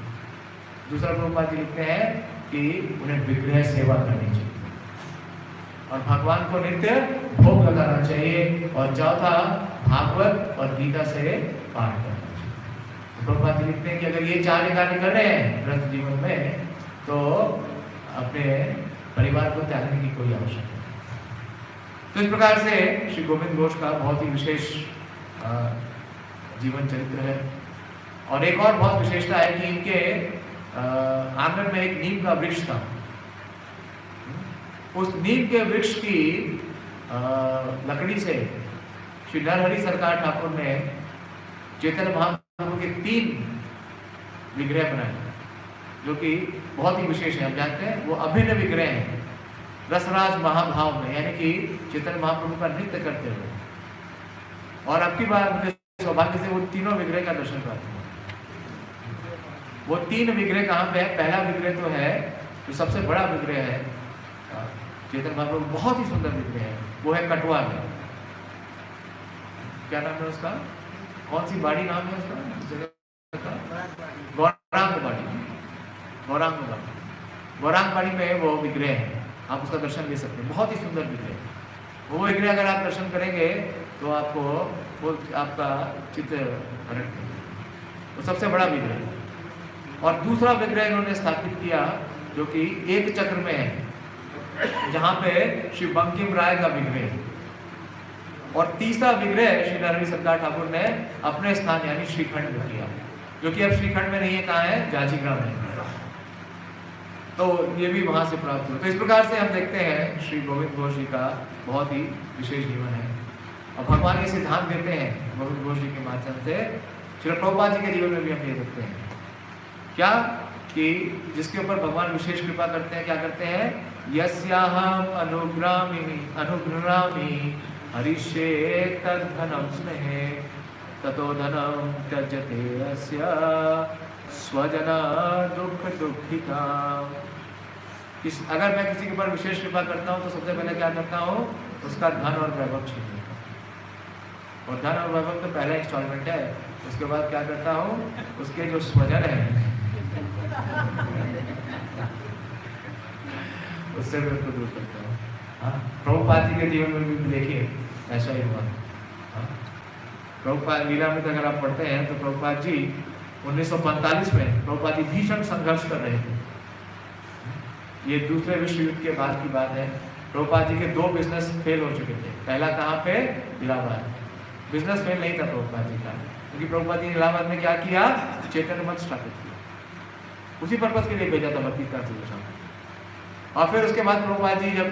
S3: दूसरा प्रभुपाद जी लिखते हैं कि उन्हें विग्रह सेवा करनी चाहिए और भगवान को नित्य भोग लगाना चाहिए। और चौथा भागवत और गीता से पाठ करना चाहिए। प्रभुपाद जी लिखते हैं कि अगर ये 4 कार्य कर रहे हैं गृहस्थ जीवन में तो अपने परिवार को त्यागने की कोई आवश्यकता नहीं। तो इस प्रकार से श्री गोविंद घोष का बहुत ही विशेष जीवन चरित्र है। और एक और बहुत विशेषता है कि इनके आंगन में एक नीम का वृक्ष था। उस नीम के वृक्ष की लकड़ी से श्री नरहरि सरकार ठाकुर ने चैतन्य महाप्रभु के 3 विग्रह बनाए जो कि बहुत ही विशेष है। हम जानते हैं वो अभिन्न विग्रह हैं रसराज महाभाव में, यानी कि चैतन्य महाप्रभु का नृत्य करते हुए। और अब की बार मुझे सौभाग्य से वो तीनों विग्रह का दर्शन प्राप्त हुआ। वो 3 विग्रह कहाँ पे है? पहला विग्रह तो है जो सबसे बड़ा विग्रह है चैतन्य महाप्रभु, बहुत ही सुंदर विग्रह है, वो है कटवा में। क्या नाम है उसका? कौन सी बाड़ी नाम है उसका? गौरांग बाड़ी। गौरांग बाड़ी में वो विग्रह है, आप उसका दर्शन ले सकते हैं। बहुत ही सुंदर विग्रह। वो विग्रह अगर आप दर्शन करेंगे तो आपको वो आपका चित्त वो सबसे बड़ा विग्रह है। और दूसरा विग्रह इन्होंने स्थापित किया जो कि एक चक्र में है, जहाँ पे श्री बंकिम राय का विग्रह है। और तीसरा विग्रह श्री नरहरि सरकार ठाकुर ने अपने स्थान यानी श्रीखंड में किया, जो कि अब श्रीखंड में नहीं है। कहाँ है? जाजीग्राम में। तो ये भी वहां से प्राप्त हुआ। तो इस प्रकार से हम देखते हैं श्री गोविंद घोष जी का बहुत ही विशेष जीवन है और भगवान ये सिद्धांत देते हैं गोविंद घोष जी के माध्यम से। श्री प्रभुपाद जी के जीवन में भी हम ये देखते हैं क्या कि जिसके ऊपर भगवान विशेष कृपा करते हैं, क्या करते हैं? यस्याहम अनुग्रामी हरिष्ये तद्धनम स्नेहे ततो धनम त्यजते अस्या स्वजना दुख दुखिता। अगर मैं किसी के ऊपर विशेष कृपा करता हूँ तो सबसे पहले क्या करता हूँ? उसका धन और वैभव छीन लेता हूँ। और धन और वैभव तो पहला इंस्टॉलमेंट है। उसके बाद क्या करता हूँ? उसके जो स्वजन है उससे मैं उसको दूर करता हूँ। प्रभुपाद जी के जीवन में भी देखिए ऐसा ही हुआ। प्रभुपाद लीलामृत अगर आप पढ़ते हैं तो प्रभुपाद जी 1945 में प्रभुपाद जी भीषण संघर्ष कर रहे थे। ये दूसरे विश्व युद्ध के बाद की बात है। प्रभुपाद जी के 2 बिजनेस फेल हो चुके थे। पहला कहाँ पे? इलाहाबाद। बिजनेस फेल नहीं था प्रभुपाद जी का, क्योंकि प्रभुपाद जी ने इलाहाबाद में क्या किया? चैतन्य मठ स्थापित किया। उसी पर्पज के लिए भेजा था 32 तारीख। और फिर उसके बाद प्रभुपाद जी जब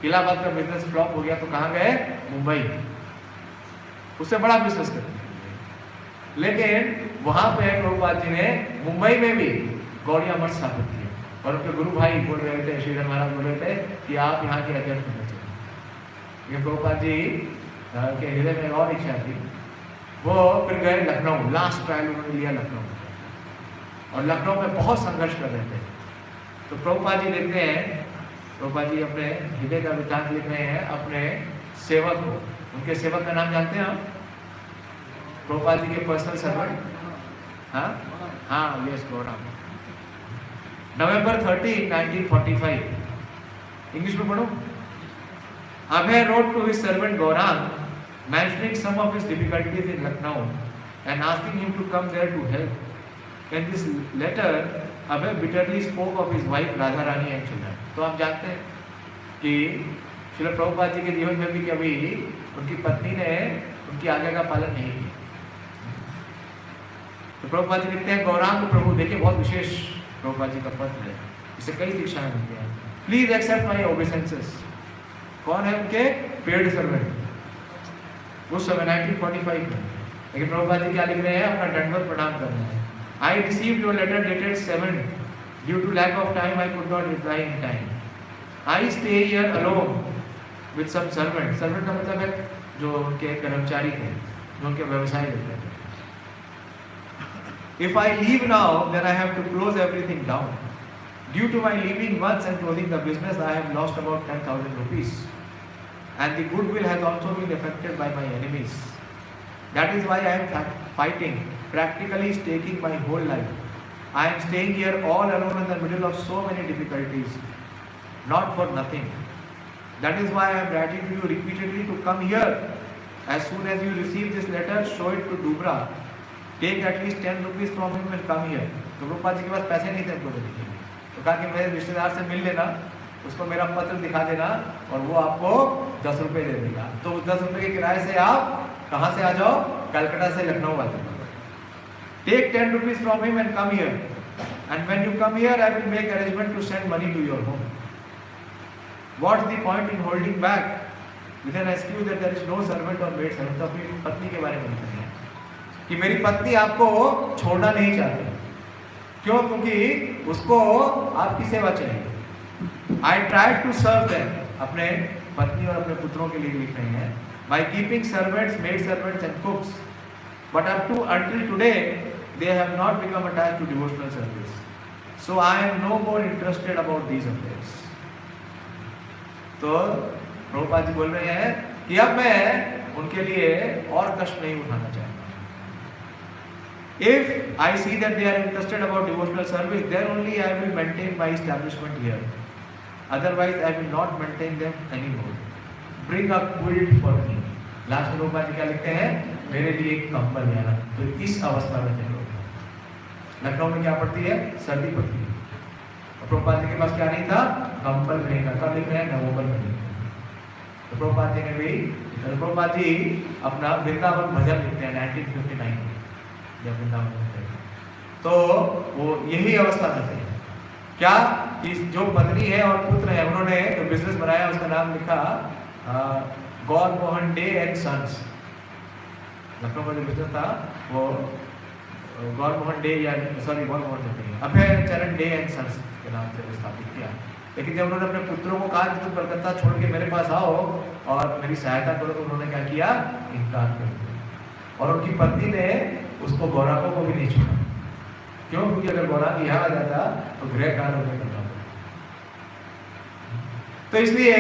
S3: इलाहाबाद का बिजनेस फ्लॉप हो गया तो कहाँ गए? मुंबई। उससे बड़ा बिजनेस करते। लेकिन वहां पे प्रभुपाद जी ने मुंबई में भी गौड़िया मठ स्थापित किया और उनके गुरु भाई बोल रहे थे, श्रीधर महाराज बोल रहे थे कि आप यहाँ के अध्यक्ष होने चाहिए। ये प्रभुपाद जी के हृदय में और इच्छा थी। वो फिर गए लखनऊ। लास्ट ट्रायल उन्होंने लिया लखनऊ और लखनऊ में बहुत संघर्ष कर रहे थे। तो प्रभुपाद जी लिखते हैं, प्रभुपाद जी अपने हृदय का वृत्तांत लिख रहे हैं अपने सेवक को। उनके सेवक का नाम जानते हैं आप? प्रभुपाद जी के पर्सनल सर्वेंट। हाँ, यस, गौरांग। November 13, 1945. English में पढ़ो. Abhay wrote to his servant Gaurang, mentioning some of his difficulties in Lucknow and asking him to come there to help. In this letter, Abhay bitterly spoke of his wife Radharani and children. तो आप जानते हैं कि श्रील प्रभुपाद जी के जीवन में भी कभी उनकी पत्नी ने उनकी आज्ञा का पालन नहीं किया. तो प्रभुपाद जी लिखते हैं गौरांग प्रभु, देखिए बहुत विशेष प्रभुपाद जी का पत्र है, इससे कई शिक्षाएं मिलती हैं. Please accept my obeisances. कौन है उनके पेड सर्वेंट उस समय 1945 में. लेकिन प्रभुपाद जी क्या लिख रहे हैं, अपना दंडवत प्रणाम कर रहे हैं. I received your letter dated 7. Due to lack of time I could not reply in time. I stay here alone with some servant. Servant का मतलब है जो उनके कर्मचारी थे, जो उनके व्यवसाय देते थे. If I leave now, then I have to close everything down. Due to my leaving once and closing the business, I have lost about 10,000 rupees. And the goodwill has also been affected by my enemies. That is why I am fighting, practically staking my whole life. I am staying here all alone in the middle of so many difficulties, not for nothing. That is why I am writing to you repeatedly to come here. As soon as you receive this letter, show it to Dubra. Take at least 10 rupees from him and come here. तो प्रभुपाद जी के पास पैसे नहीं थे उनको देने के लिए, तो कहा कि मेरे रिश्तेदार से मिल लेना, उसको मेरा पत्र दिखा देना और वो आपको 10 रुपये दे देगा. तो 10 रुपये के किराए से आप कहाँ से आ जाओ, कलकत्ता से लखनऊ आते हो. Take 10 rupees from him and come here. And when you come here, I will make arrangement to send money to your home. What's the point in holding back with an excuse that there is no servant or maid servant? तो अपनी पत्नी के बारे में बताइए कि मेरी पत्नी आपको छोड़ना नहीं चाहती. क्यों? क्योंकि उसको आपकी सेवा चाहिए. I try to serve them, अपने पत्नी और अपने पुत्रों के लिए लिख रहे हैं, by keeping servants, maid servants and cooks, but up to until today they have not become attached to devotional service. So I am no more interested about these affairs. तो प्रभुपाद जी बोल रहे हैं कि अब मैं उनके लिए और कष्ट नहीं उठाना चाहता. If I see that they are interested about devotional service, then only I will maintain my establishment here. Otherwise, I will not maintain them anymore. Bring a quilt for me. Last में प्रभुपाद जी क्या लिखते हैं, मेरे लिए एक कंबल लाना. तो इस अवस्था में थे लोग. लखनऊ में क्या पड़ती है, सर्दी पड़ती है. और प्रभुपाद जी के पास क्या नहीं था, कंबल नहीं था. कब लिख रहे हैं, नवंबर में. तो प्रभुपाद जी ने भी, प्रभुपाद जी अपना वृंदावन भजन लिखते हैं 1959 में, जब वृंदावन में थे. तो वो यही अवस्था में थे. क्या कि जो पत्नी है और पुत्र है, उन्होंने जो बिजनेस बनाया उसका नाम लिखा गौर मोहन डे एंड सन्स. लखनऊ का जो बिजनेस था वो गौर मोहन डे या गौर मोहन अभय चरण डे एंड सन्स के नाम से स्थापित किया. लेकिन जब उन्होंने अपने पुत्रों को कहा कि तुम कलकत्ता छोड़ के मेरे पास आओ और मेरी सहायता करो, तो उन्होंने क्या किया, इनकार कर दिया. और उनकी पत्नी ने उसको गौरांगों को भी नहीं छोड़ा. क्यों? क्योंकि अगर गौरांग यहाँ आ जाता तो गृह कार्य उन्हें करना पड़ता. तो इसलिए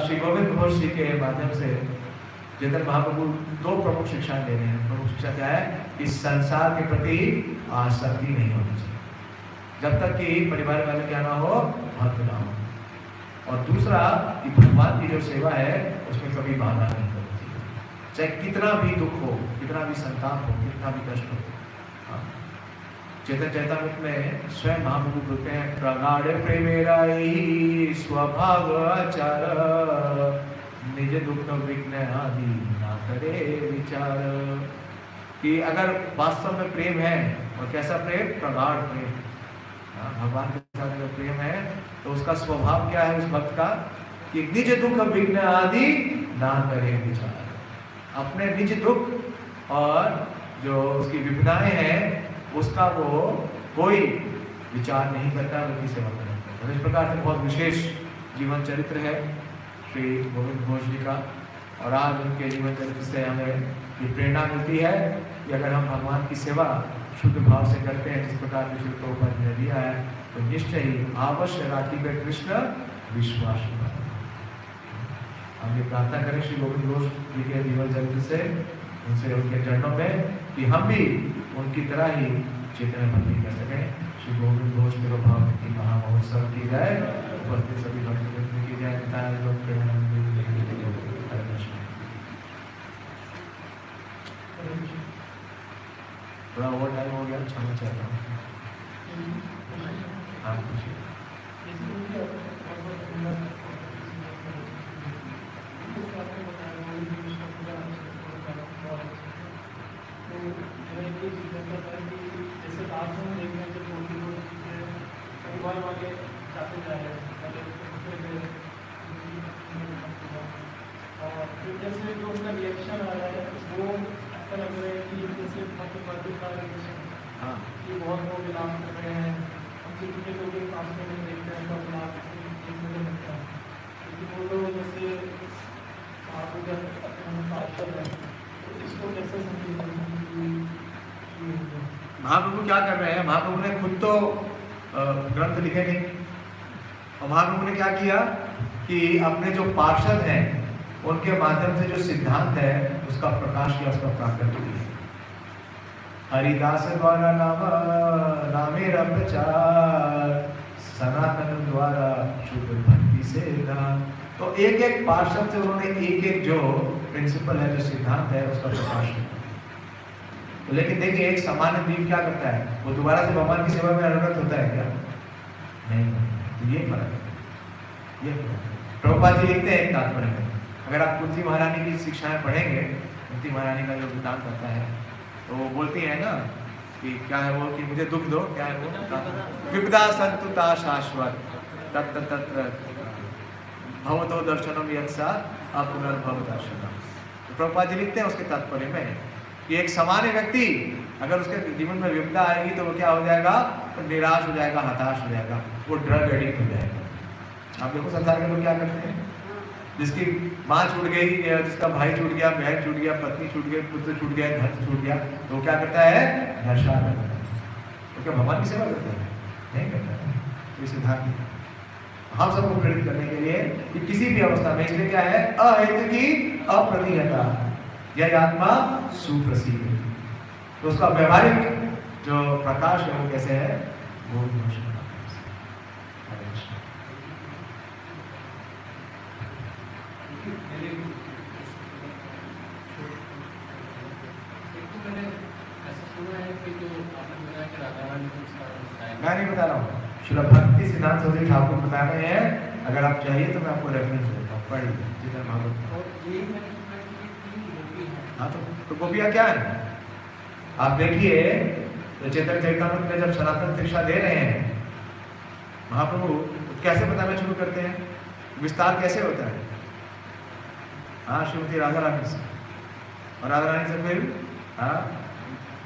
S3: श्री गोविंद घोष जी के माध्यम से चैतन्य महाप्रभु दो प्रमुख शिक्षाएं दे रहे हैं. प्रमुख शिक्षा क्या है, इस संसार के प्रति आसक्ति नहीं होनी चाहिए जब तक कि परिवार वाले क्या ना हो, भक्त ना हो. और दूसरा कि भगवान की जो सेवा है उसमें कभी बाधा नहीं होती, चाहे कितना भी दुख हो, कितना भी संताप हो, कितना भी कष्ट हो. चैतन्य चैतामृत में स्वयं महाप्रभु बोलते हैं, प्रगाढ़ प्रेमेराई स्वभाव आचार, निज दुख विघ्न आदि ना करे विचार. कि अगर वास्तव में प्रेम है, और कैसा प्रेम, प्रगाढ़ प्रेम, भगवान के साथ अगर प्रेम है तो उसका स्वभाव क्या है उस भक्त का, कि निज दुख विघ्न आदि ना करे विचार. अपने निज दुख और जो उसकी विघ्नाएं हैं उसका वो कोई विचार नहीं करता, बल्कि सेवा करता है. इस प्रकार से बहुत विशेष जीवन चरित्र है श्री गोविंद घोष जी का. और आज उनके जीवन चरित्र से हमें ये प्रेरणा मिलती है कि अगर हम भगवान की सेवा शुद्ध भाव से करते हैं, जिस प्रकार के श्री प्रभुपाद ने दिया है, तो निश्चय ही अवश्य राखी कृष्ण विश्वास. हम ये प्रार्थना करें श्री गोविंद घोष जी के जीवन चरित्र से, उनसे उनके चरणों में, कि हम भी उनकी तरह ही चैतन्य भक्ति कर सकें। श्री गोविंद घोष तिरुभाव भक्ति महामहोत्सव की जय। उपस्थित सभी भक्तवृंद की जय। निताय गौर प्रेमानंद। हरे कृष्ण। थोड़ा ओवर टाइम हो गया, क्षमा चाहता हूँ। हाँ पूछिए।
S4: जैसे बाथरूम देखने के परिवार वाले जाते जा रहे हैं और फिर जैसे जो उनका रिएक्शन आ रहा है वो ऐसा लग रहा है कि जैसे
S3: हाँ
S4: कि बहुत लोग इलाज कर रहे हैं, हम कितने लोग पास में नहीं देखते हैं, सब इलाज देखने को लगता है, लेकिन वो लोग जैसे आप उधर पार्षद हैं तो इसको कैसे समझेंगे?
S3: महाप्रभु क्या कर रहे हैं? महाप्रभु ने खुद तो ग्रंथ लिखे नहीं, और महाप्रभु ने क्या किया कि अपने जो पार्षद हैं उनके माध्यम से जो सिद्धांत है उसका प्रकाश किया, उसका प्राकट्य किया। हरिदास द्वारा नामे प्रचार, सनातन द्वारा शुद्ध भक्ति से दान। तो एक एक पार्षद से उन्होंने एक एक जो प्रिंसिपल है, जो सिद्धांत है, उसका प्रकाश किया। तो लेकिन देखिए एक सामान्य दीप क्या करता है, वो दोबारा से भगवान की सेवा में अनुरक्त होता है क्या? नहीं। तो ये फर्क है, ये प्रभुपाद जी लिखते हैं एक तात्पर्य में, अगर आप कुंती महारानी की शिक्षाएं पढ़ेंगे, कुंती महारानी का जो वृत्तांत करता है तो वो बोलती है ना कि क्या है वो, कि मुझे दुख दो, क्या है वो, विपदा संतुता शाश्वत तत् तत्र भवतो दर्शनम यत्सा अपुनर्भव दर्शनम। तो प्रभुपाद जी लिखते हैं उसके तात्पर्य में कि एक सामान्य व्यक्ति अगर उसके जीवन में विपदा आएगी तो वो क्या हो जाएगा? तो निराश हो जाएगा, हताश हो जाएगा, वो ड्रग एडिक्ट हो जाएगा। आप देखो संसार के लोग क्या करते हैं, जिसकी माँ छूट गई, जिसका भाई छूट गया, बहन छूट गया, पत्नी छूट गई, पुत्र छूट गया, धन छूट गया, तो वो क्या करता है? नशा करता है। तो क्या भगवान की सेवा करता है? नहीं करता है। ये सिद्धांत हम सबको प्रेरित करने के लिए कि किसी भी अवस्था में, इसलिए क्या है? अहेतु की अप्रतिहता यह आत्मा सुप्रसिद्ध। तो उसका व्यवहारिक जो प्रकाश है वो कैसे है? वो मैं नहीं बता रहा हूँ, श्री भक्ति सिद्धांत चौधरी ठाकुर बता रहे हैं। अगर आप चाहिए तो मैं आपको रेफरेंस देता हूँ, पढ़िए चेतन भागवत। हाँ तो गोपियाँ क्या है? आप देखिए तो चेतन चरितामृत में जब सनातन शिक्षा दे रहे हैं महाप्रभु, तो कैसे बताना शुरू करते हैं, विस्तार कैसे होता है? हाँ, श्रीमती राधा रानी से, और राधा रानी से फिर हाँ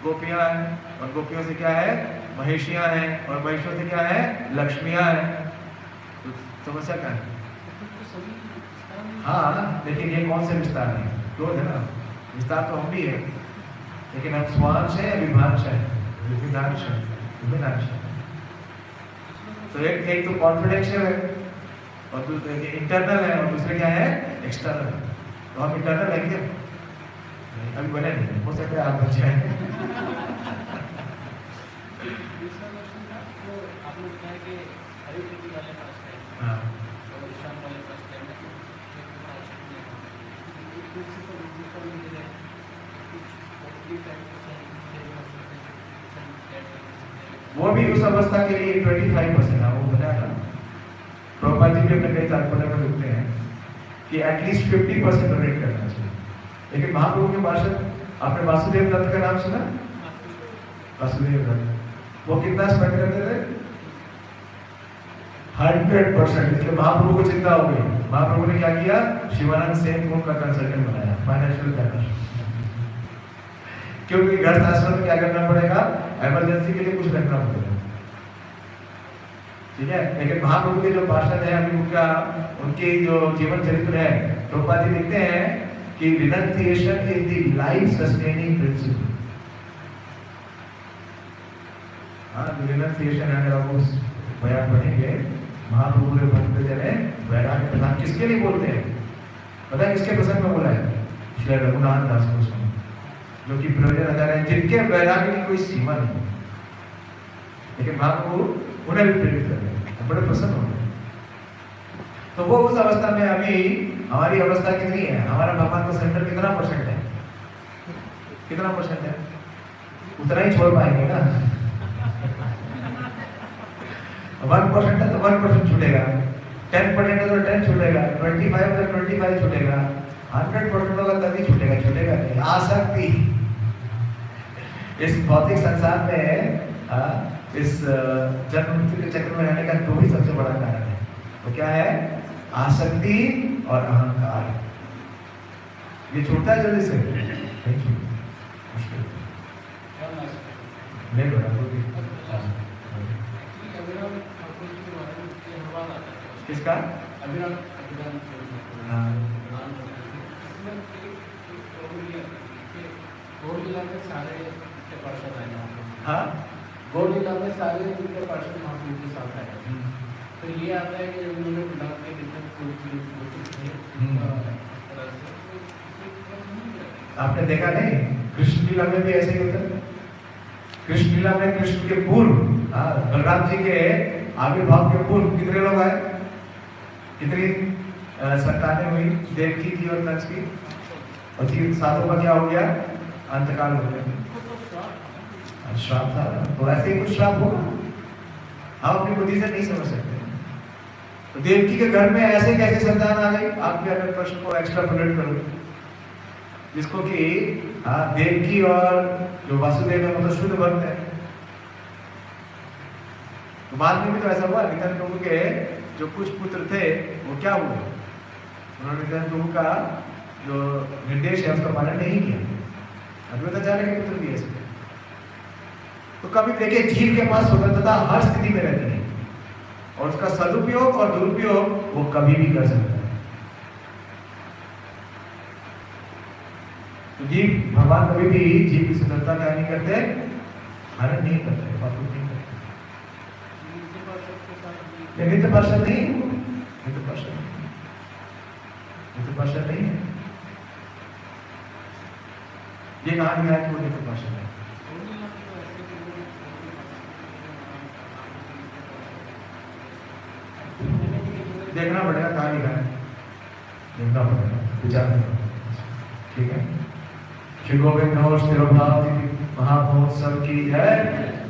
S3: गोपियाँ हैं, और गोपियों से क्या है? महिषियाँ हैं, और महिषियों से क्या है? लक्ष्मियाँ हैं। तो समस्या क्या है? हाँ, लेकिन ये कौन से विस्तार है? क्रोध है ना, विस्तार तो हम भी है, लेकिन हम स्वांश है, विभांश है, विभांश है, विभांश है। तो एक तो कॉन्फिडेंशियल है, और दूसरे इंटरनल है, और दूसरे क्या है? एक्सटर्नल है। तो हम इंटरनल है क्या? अभी बने नहीं, हो सकता है आप बच जाए। हाँ वो भी उस अवस्था के लिए 25% है, वो बताया। प्रभुपाद जी भी अपने कई तात्पर्य में लिखते हैं कि एटलीस्ट 50% डोनेट करना चाहिए। लेकिन महाप्रभु के पार्षद, आपने वासुदेव दत्त का नाम सुना? वासुदेव दत्त वो कितना स्पेंड करते थे? 100%। इसलिए महाप्रभु को चिंता हो गई। महाप्रभु ने क्या किया? शिवानंद सेन को उनका कंसल्टेंट बनाया, फाइनेंशियल प्लानर। क्योंकि गृहस्थ आश्रम में क्या करना पड़ेगा? इमरजेंसी के लिए कुछ रखना पड़ेगा, ठीक है। लेकिन महाप्रभु के जो पार्षद है, अभी उनका उनके जो जीवन चरित्र है, प्रभुपाद जी लिखते हैं कि renunciation is the life sustaining principle. हाँ, रिनंसिएशन अगर आप उस बयान पढ़ेंगे, महाप्रभु के भक्त जने वैराग्य प्रदान किसके लिए बोलते हैं? पता है किसके प्रसंग में बोला है? श्री रघुनाथ दास गोस्वामी, जो कि प्रयोजन आचार्य हैं, जिनके वैराग्य की कोई सीमा नहीं। लेकिन महाप्रभु उन्हें भी प्रेरित कर रहे हैं, बड़े प्रसन्न हो गए। तो वो उस अवस्था में अभी हमारी अवस्था कितनी है, हमारा भगवान को सेंटर कितना परसेंट है, कितना परसेंट है, उतना ही छोड़ पाएंगे ना। 1% है तो 1% छूटेगा, 10% है तो 10 छूटेगा, 25 है तो 25 छूटेगा, 100% होगा तभी छूटेगा, छूटेगा नहीं। आसक्ति इस भौतिक संसार में इस जन्म मृत्यु के चक्र में रहने का दो ही सबसे बड़ा कारण है। तो क्या है? आसक्ति और अहंकार। ये छूटता है जल्दी से? नहीं छूटता, मुश्किल नहीं बड़ा। किसका? हाँ,
S4: गौरलीला में सारे उनके पार्षद महाप्रभु के साथ आए। तो ये आता है कि उन्होंने बुला के
S3: आपने देखा नहीं, कृष्ण लीला में भी ऐसे ही होता है। कृष्ण लीला में कृष्ण के पूर्व, बलराम जी के आविर्भाव के पूर्व कितने लोग आए, कितनी संतानें हुई, देवकी की और कंस की, और तीन सातों का क्या हो गया? अंतकाल हो गया, श्राप था। तो ऐसे ही कुछ श्राप होगा, आप अपनी बुद्धि से नहीं समझ सकते। तो देवकी के घर में ऐसे कैसे संतान आ गई? आप भी अगर प्रश्न को एक्स्ट्रापोलेट करोगे, जिसको कि देवकी और जो वासुदेव है मतलब शुद्ध भक्त है। तो बाद में भी तो ऐसा हुआ, नित्यानंद प्रभु के जो कुछ पुत्र थे वो क्या हुए, उन्होंने नित्यानंद प्रभु का जो निर्देश है उसका पालन नहीं किया, अद्वैताचार्य के पुत्र भी ऐसे। तो कभी देखिए जीव के पास स्वतंत्रता हर स्थिति में रहती है, और उसका सदुपयोग और दुरुपयोग वो कभी भी कर सकता है। तो जीव, भगवान कभी भी जीव की स्वतंत्रता क्या नहीं करते, हरण नहीं करते, नहीं करते। नित्य पार्षद नहीं, नित्य पार्षद नहीं है। ये कहा गया है कि वो नित्य पार्षद है। देखना पड़ेगा कहाँ लिखा है, देखना पड़ेगा, विचार करना। ठीक है। श्री गोविंद और स्थिरोभाव महामहोत्सव की जय,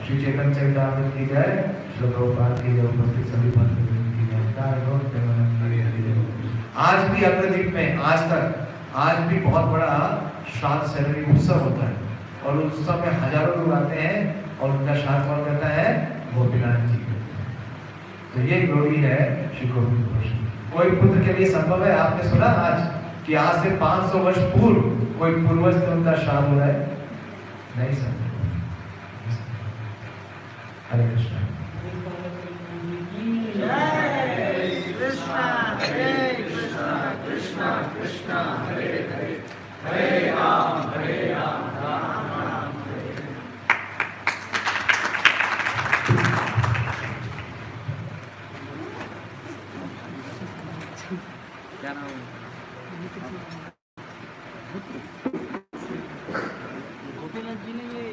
S3: श्री चैतन्य चरितामृत की जय, श्री प्रभुपाद की जय, उपस्थित सभी भक्तजन की जय। आज भी अग्रदीप में आज भी बहुत बड़ा श्राद्ध सेरेमनी उत्सव होता है, और उस उत्सव में हजारों लोग आते हैं, और उनका श्राद्ध कौन करता है? गोपीनाथ जी। तो ये ग्लोरी है श्री गोविंद घोष। कोई पुत्र के लिए संभव है? आपने सुना आज कि आज से 500 वर्ष पूर्व कोई पूर्वज से उनका श्राद्ध हो रहा है? नहीं संभव। हरे कृष्ण।
S2: कृष्णा कृष्णा हरे हरे, हरे राम राम राम हरे। क्या नाम है? गोपीनाथ जी ने ये